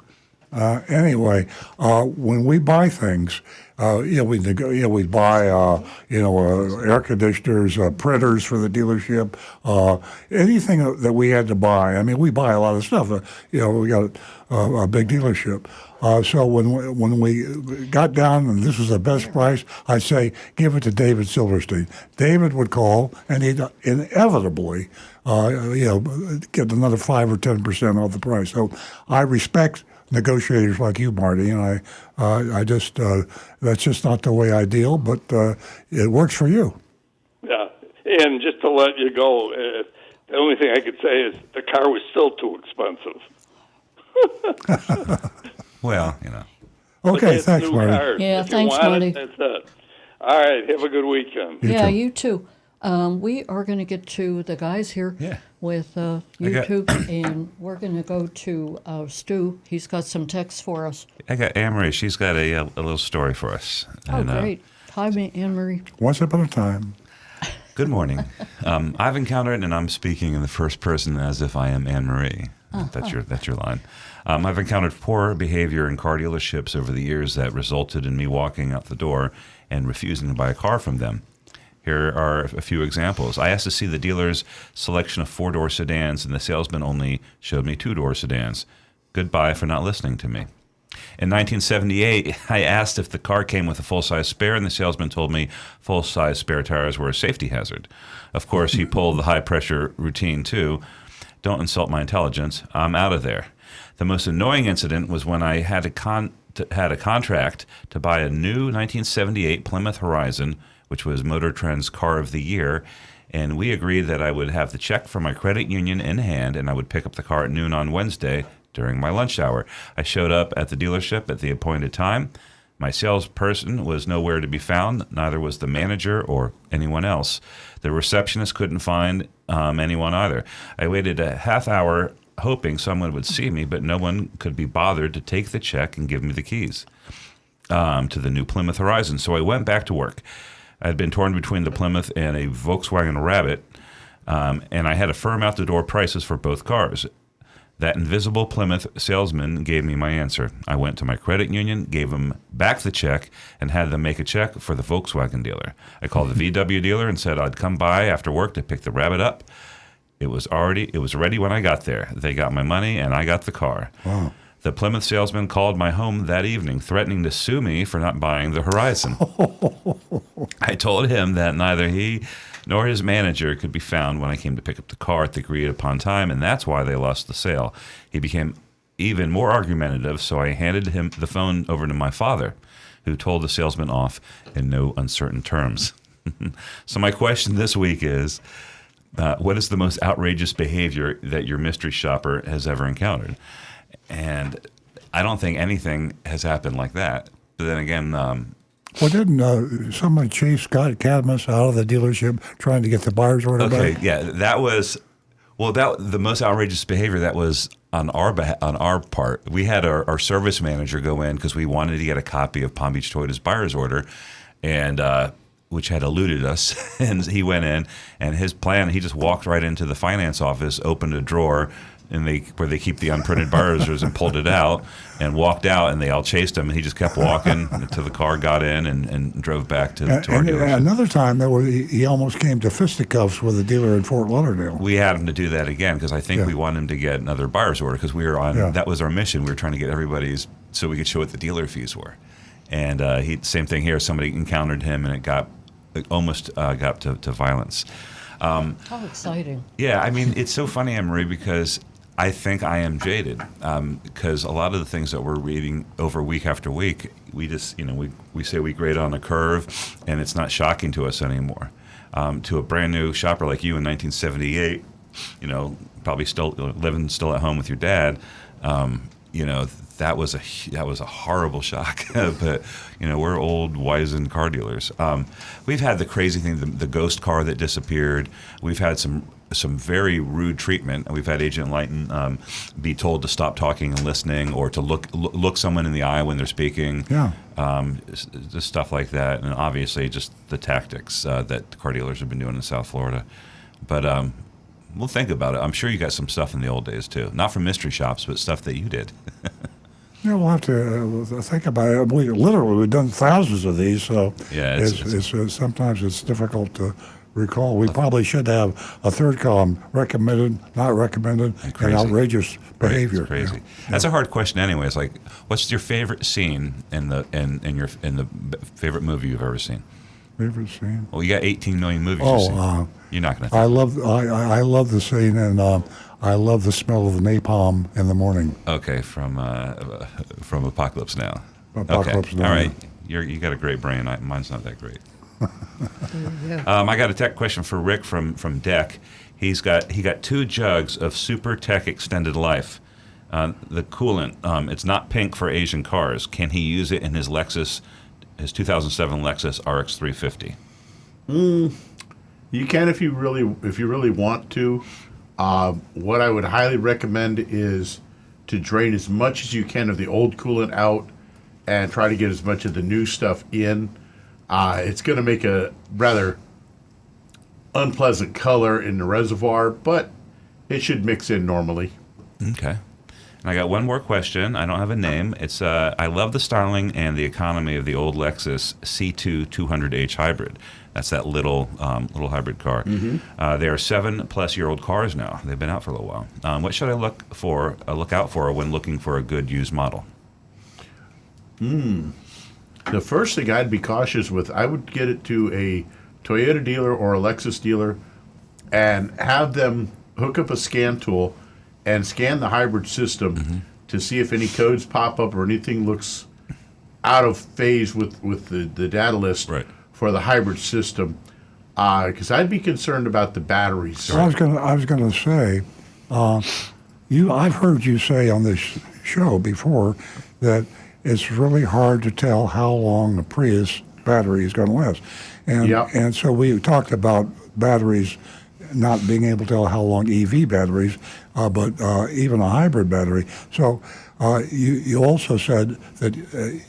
Anyway, when we buy things, we buy air conditioners, printers for the dealership, anything that we had to buy. I mean, we buy a lot of stuff. We got a big dealership. So when we got down and this was the best price, I'd say give it to David Silverstein. David would call, and he'd inevitably get another 5 or 10% off the price. So I respect negotiators like you, Marty, and I just that's just not the way I deal, but it works for you. Yeah, and just to let you go, the only thing I could say is the car was still too expensive. Well, Okay, thanks, Marty. Cars. Yeah, If you thanks, want Marty. it, that's it. All right, have a good weekend. You too. We are going to get to the guys here with YouTube, and we're going to go to Stu. He's got some texts for us. I got Anne-Marie. She's got a little story for us. Oh, great. Hi, Anne-Marie. Once upon a time. Good morning. I've encountered, and I'm speaking in the first person as if I am Anne-Marie. That's your line. I've encountered poor behavior in car dealerships over the years that resulted in me walking out the door and refusing to buy a car from them. Here are a few examples. I asked to see the dealer's selection of 4-door sedans, and the salesman only showed me 2-door sedans. Goodbye for not listening to me. In 1978, I asked if the car came with a full-size spare, and the salesman told me full-size spare tires were a safety hazard. Of course, he pulled the high-pressure routine, too. Don't insult my intelligence. I'm out of there. The most annoying incident was when I had a contract to buy a new 1978 Plymouth Horizon, which was Motor Trend's Car of the Year, and we agreed that I would have the check from my credit union in hand, and I would pick up the car at noon on Wednesday during my lunch hour. I showed up at the dealership at the appointed time. My salesperson was nowhere to be found, neither was the manager or anyone else. The receptionist couldn't find anyone either. I waited a half hour hoping someone would see me, but no one could be bothered to take the check and give me the keys to the new Plymouth Horizon. So I went back to work. I had been torn between the Plymouth and a Volkswagen Rabbit, and I had to firm out the door prices for both cars. That invisible Plymouth salesman gave me my answer. I went to my credit union, gave them back the check, and had them make a check for the Volkswagen dealer. I called the VW dealer and said I'd come by after work to pick the Rabbit up. It was ready when I got there. They got my money, and I got the car. Wow. The Plymouth salesman called my home that evening, threatening to sue me for not buying the Horizon. I told him that neither he nor his manager could be found when I came to pick up the car at the agreed-upon time, and that's why they lost the sale. He became even more argumentative, so I handed him the phone over to my father, who told the salesman off in no uncertain terms. So my question this week is, what is the most outrageous behavior that your mystery shopper has ever encountered? And I don't think anything has happened like that. But then again, well, didn't someone chase Scott Cadmus out of the dealership trying to get the buyer's order back? okay, yeah, that was the most outrageous behavior. That was on our part. We had our service manager go in because we wanted to get a copy of Palm Beach Toyota's buyer's order, and which had eluded us. And he went in, and his plan, he just walked right into the finance office, opened a drawer, where they keep the unprinted buyer's orders, and pulled it out and walked out, and they all chased him, and he just kept walking until the car got in and drove back to our dealership. Another time, he almost came to fisticuffs with a dealer in Fort Lauderdale. We had him to do that again because I think we want him to get another buyer's order because we were on. Yeah. That was our mission. We were trying to get everybody's so we could show what the dealer fees were. And same thing here. Somebody encountered him, and it almost got to violence. How exciting! Yeah, I mean, it's so funny, Anne Marie, because I think I am jaded because a lot of the things that we're reading over week after week, we just, we say we grade on a curve, and it's not shocking to us anymore. To a brand new shopper like you in 1978, probably still living at home with your dad, that was a horrible shock. But we're old, wizened car dealers. We've had the crazy thing, the ghost car that disappeared. We've had some very rude treatment. We've had Agent Lighton be told to stop talking and listening, or to look someone in the eye when they're speaking. Yeah. Just stuff like that, and obviously just the tactics that car dealers have been doing in South Florida. But we'll think about it. I'm sure you got some stuff in the old days too, not from mystery shops, but stuff that you did. Yeah, we'll have to think about it. We've done thousands of these, so yeah, it's sometimes it's difficult to recall. We probably should have a third column: recommended, not recommended, and outrageous behavior. It's crazy. Yeah. That's a hard question, anyway. It's like, what's your favorite scene in the favorite movie you've ever seen? Favorite scene? Well, you got 18 million movies. You're not going to. I love the scene, and I love the smell of the napalm in the morning. Okay, from Apocalypse Now. Apocalypse Now. All right, you got a great brain. Mine's not that great. I got a tech question for Rick from Deck. He got 2 jugs of Super Tech Extended Life. The coolant, it's not pink for Asian cars. Can he use it in his 2007 Lexus RX 350? You can if you really want to. What I would highly recommend is to drain as much as you can of the old coolant out and try to get as much of the new stuff in. It's going to make a rather unpleasant color in the reservoir, but it should mix in normally. Okay. And I got one more question. I don't have a name. It's I love the styling and the economy of the old Lexus C2 200H hybrid. That's that little hybrid car. Mm-hmm. They are 7+ cars now. They've been out for a little while. What should I look out for when looking for a good used model? The first thing I'd be cautious with, I would get it to a Toyota dealer or a Lexus dealer and have them hook up a scan tool and scan the hybrid system to see if any codes pop up or anything looks out of phase with the data list for the hybrid system. Because I'd be concerned about the batteries. So I was going to say, I've heard you say on this show before that it's really hard to tell how long the Prius battery is going to last. And so we talked about batteries not being able to tell how long EV batteries, but even a hybrid battery. So you also said that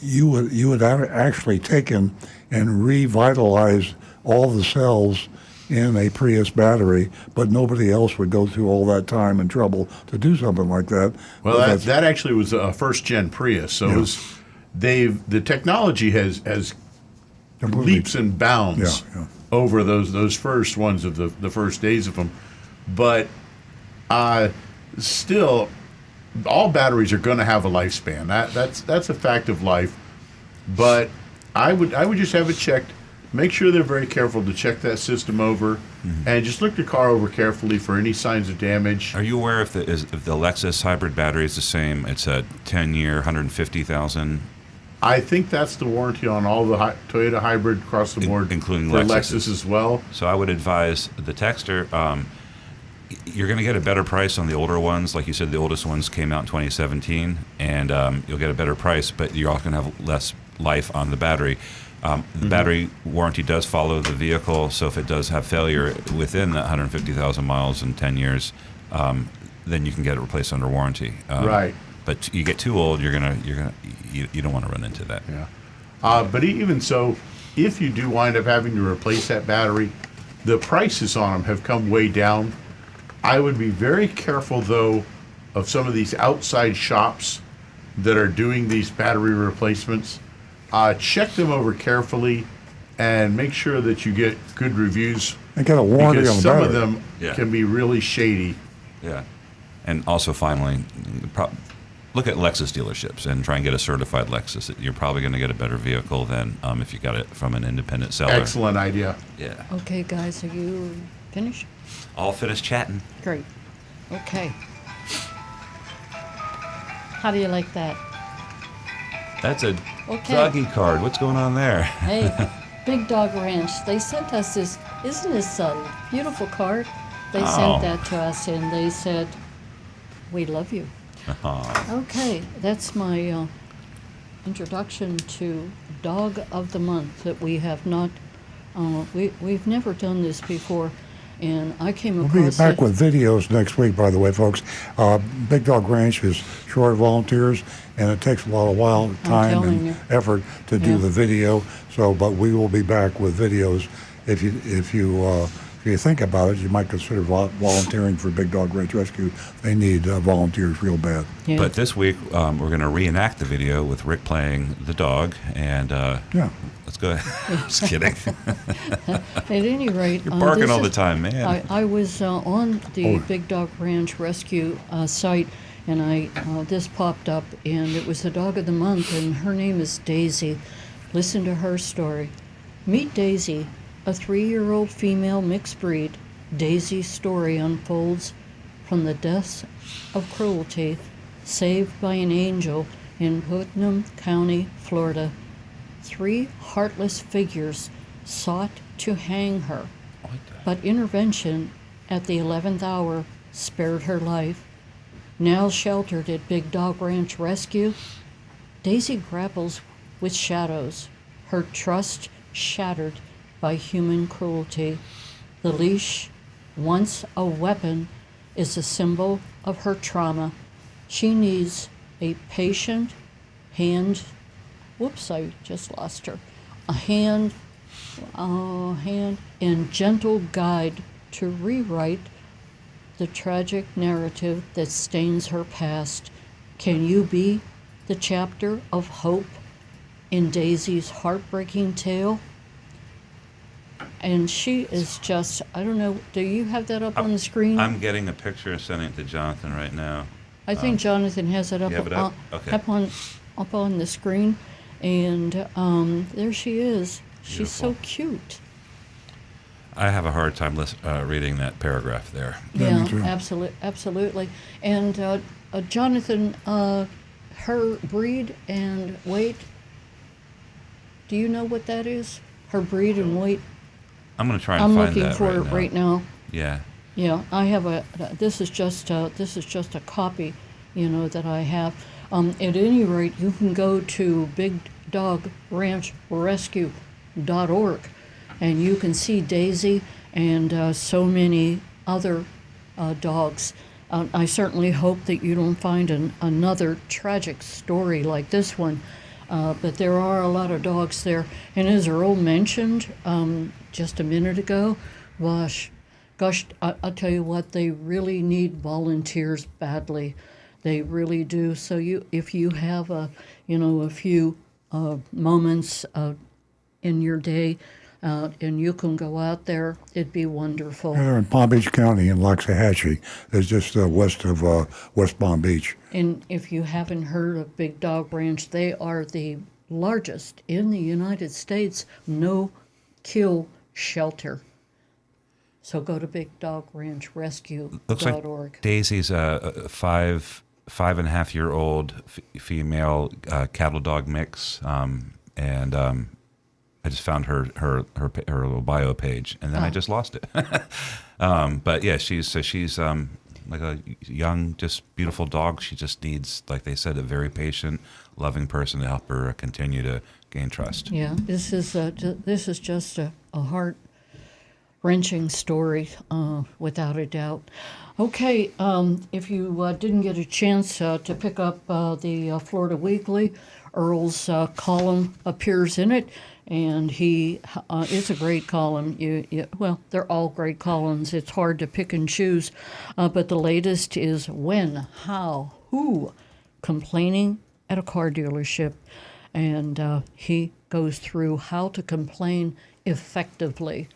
you would actually taken and revitalized all the cells in a Prius battery, but nobody else would go through all that time and trouble to do something like that. Well, But that actually was a first-gen Prius, so Yeah. the technology has Completely. leaps and bounds Yeah, yeah. over those first ones of the first days of them. But still, all batteries are going to have a lifespan. That's a fact of life. But I would just have it checked. Make sure they're very careful to check that system over, and just look the car over carefully for any signs of damage. Are you aware if the Lexus hybrid battery is the same? It's a 10-year, 150,000. I think that's the warranty on all the Toyota hybrid across the board, including for Lexus. Lexus as well. So I would advise the texter. You're going to get a better price on the older ones. Like you said, the oldest ones came out in 2017, and you'll get a better price, but you're also going to have less life on the battery. The battery warranty does follow the vehicle, so if it does have failure within that 150,000 miles in 10 years, then you can get it replaced under warranty. Right. But you get too old, you don't want to run into that. Yeah. But even so, if you do wind up having to replace that battery, the prices on them have come way down. I would be very careful, though, of some of these outside shops that are doing these battery replacements. Check them over carefully and make sure that you get good reviews. And get a warranty because on the some battery. of them can be really shady. Yeah. And also, finally, look at Lexus dealerships and try and get a certified Lexus. You're probably going to get a better vehicle than if you got it from an independent seller. Excellent idea. Yeah. Okay, guys, are you finished? All finished chatting. Great. Okay. How do you like that? That's a Okay. doggy card. What's going on there? Hey, Big Dog Ranch, they sent us this, isn't this a beautiful card? They Oh. sent that to us and they said, we love you. Okay, that's my introduction to Dog of the Month that we have not, we've never done this before. And I came We'll across be back it. with videos next week, by the way, folks. Big Dog Ranch is short volunteers, and it takes a lot of time telling and you. effort to do Yeah. the video. So, but we will be back with videos. If you think about it, you might consider volunteering for Big Dog Ranch Rescue. They need volunteers real bad. Yeah. But this week, we're going to reenact the video with Rick playing the dog. And Yeah. let's go. Just kidding. At any rate, You're barking this all the is- time, man. I was on the Big Dog Ranch Rescue site, and this popped up, and it was the Dog of the Month, and her name is Daisy. Listen to her story. Meet Daisy, a 3-year-old female mixed breed. Daisy's story unfolds from the depths of cruelty, saved by an angel in Putnam County, Florida. 3 heartless figures sought to hang her, but intervention at the 11th hour spared her life. Now sheltered at Big Dog Ranch Rescue, Daisy grapples with shadows, her trust shattered by human cruelty. The leash, once a weapon, is a symbol of her trauma. She needs a patient hand. Whoops, I just lost her. A hand and gentle guide to rewrite the tragic narrative that stains her past. Can you be the chapter of hope in Daisy's heartbreaking tale? And she is just, I don't know, do you have that up on the screen? I'm getting a picture and sending it to Jonathan right now. I think Jonathan has it up, you have it up? Okay. up on the screen. And there she is. She's so cute. I have a hard time reading that paragraph there. Yeah, absolutely. And Jonathan, her breed and weight, do you know what that is? Her breed and weight? I'm going to try and find that I'm looking for it right now. Yeah. Yeah, I have this is just a copy, that I have. At any rate, you can go to bigdogranchrescue.org, and you can see Daisy and so many other dogs. I certainly hope that you don't find another tragic story like this one, but there are a lot of dogs there. And as Earl mentioned just a minute ago, Gosh, I'll tell you what, they really need volunteers badly. They really do. So if you have a few moments in your day, and you can go out there, it'd be wonderful. They're in Palm Beach County in Loxahatchee. It's just west of West Palm Beach. And if you haven't heard of Big Dog Ranch, they are the largest in the United States no-kill shelter. So go to BigDogRanchRescue.org. Looks like Daisy's a 5.5-year-old female cattle dog mix, and I just found her little bio page, and then I just lost it. But yeah, she's like a young, just beautiful dog. She just needs, like they said, a very patient, loving person to help her continue to gain trust. Yeah, this is just a heart-wrenching story, without a doubt. Okay, if you didn't get a chance to pick up the Florida Weekly, Earl's column appears in it, and it's a great column. Well, they're all great columns. It's hard to pick and choose, but the latest is when, how, who, complaining at a car dealership, and he goes through how to complain effectively.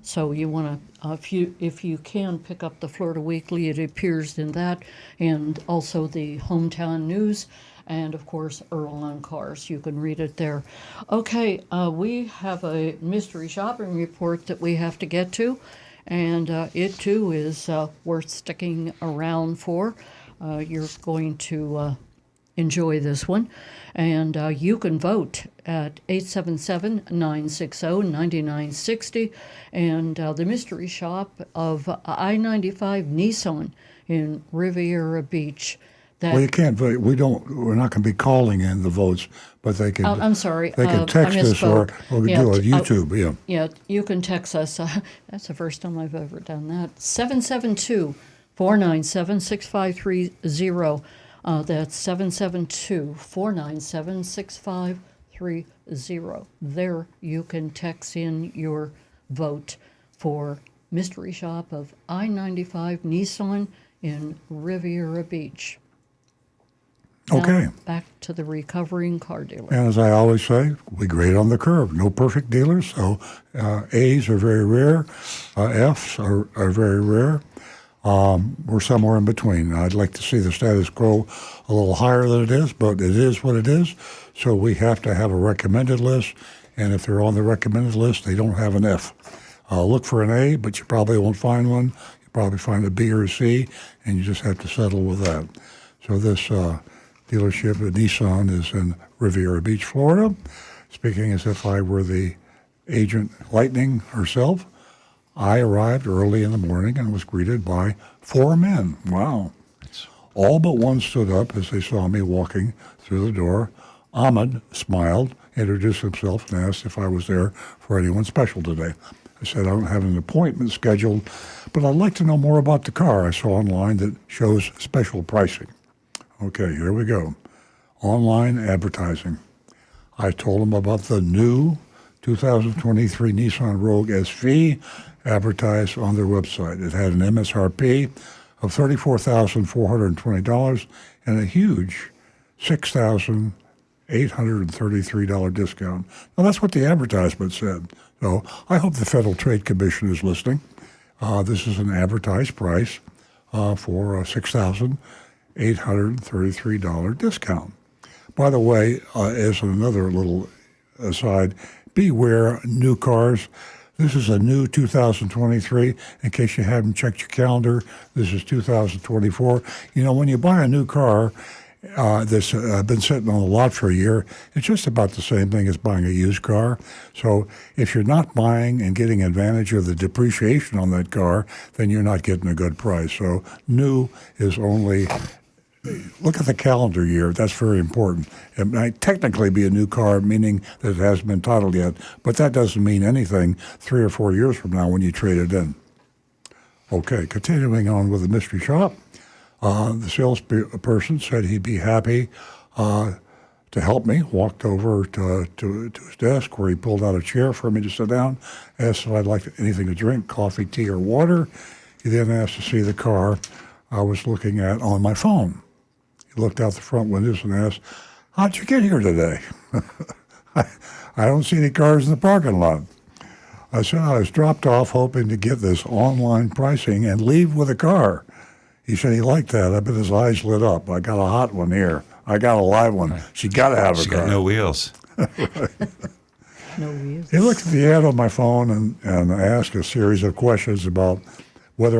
So you want to, if you can pick up the Florida Weekly, it appears in that, and also the Hometown News, and of course Earl on Cars. You can read it there. Okay, we have a mystery shopping report that we have to get to, and it too is worth sticking around for. You're going to enjoy this one, and you can vote at 877-960-9960, and the mystery shop of I-95 Nissan in Riviera Beach. Well, you can't vote. We're not going to be calling in the votes, but they can. I'm sorry. They can text us or we can do it on YouTube. Yeah, you can text us. That's the first time I've ever done that. 772-497-6530. That's 772-497-6530. There you can text in your vote for mystery shop of I-95 Nissan in Riviera Beach. Okay. Now, back to the recovering car dealer. And as I always say, we grade on the curve. No perfect dealers, so A's are very rare, F's are very rare. We're somewhere in between. I'd like to see the status quo a little higher than it is, but it is what it is. So we have to have a recommended list, and if they're on the recommended list, they don't have an F. Look for an A, but you probably won't find one. You probably find a B or a C, and you just have to settle with that. So this dealership at Nissan is in Riviera Beach, Florida. Speaking as if I were the agent Lightning herself, I arrived early in the morning and was greeted by 4 men. Wow. All but one stood up as they saw me walking through the door. Ahmed smiled, introduced himself, and asked if I was there for anyone special today. I said I don't have an appointment scheduled, but I'd like to know more about the car I saw online that shows special pricing. Okay, here we go. Online advertising. I told him about the new 2023 Nissan Rogue SV advertised on their website. It had an MSRP of $34,420 and a huge $6,833 discount. Now, that's what the advertisement said. So I hope the Federal Trade Commission is listening. This is an advertised price for a $6,833 discount. By the way, as another little aside, beware new cars. This is a new 2023. In case you haven't checked your calendar, this is 2024. You know, when you buy a new car that's been sitting on the lot for a year, it's just about the same thing as buying a used car. So if you're not buying and getting advantage of the depreciation on that car, then you're not getting a good price. So new is only... Look at the calendar year. That's very important. It might technically be a new car, meaning that it hasn't been titled yet, but that doesn't mean anything 3 or 4 years from now when you trade it in. Okay, continuing on with the mystery shop. The salesperson said he'd be happy to help me, walked over to his desk where he pulled out a chair for me to sit down, asked if I'd like anything to drink, coffee, tea, or water. He then asked to see the car I was looking at on my phone. He looked out the front windows and asked, "How'd you get here today?" I don't see any cars in the parking lot. I said I was dropped off hoping to get this online pricing and leave with a car. He said he liked that. I bet his eyes lit up. I got a hot one here. I got a live one. She got to have a She car. got no wheels. No wheels. He looked at the ad on my phone and asked a series of questions about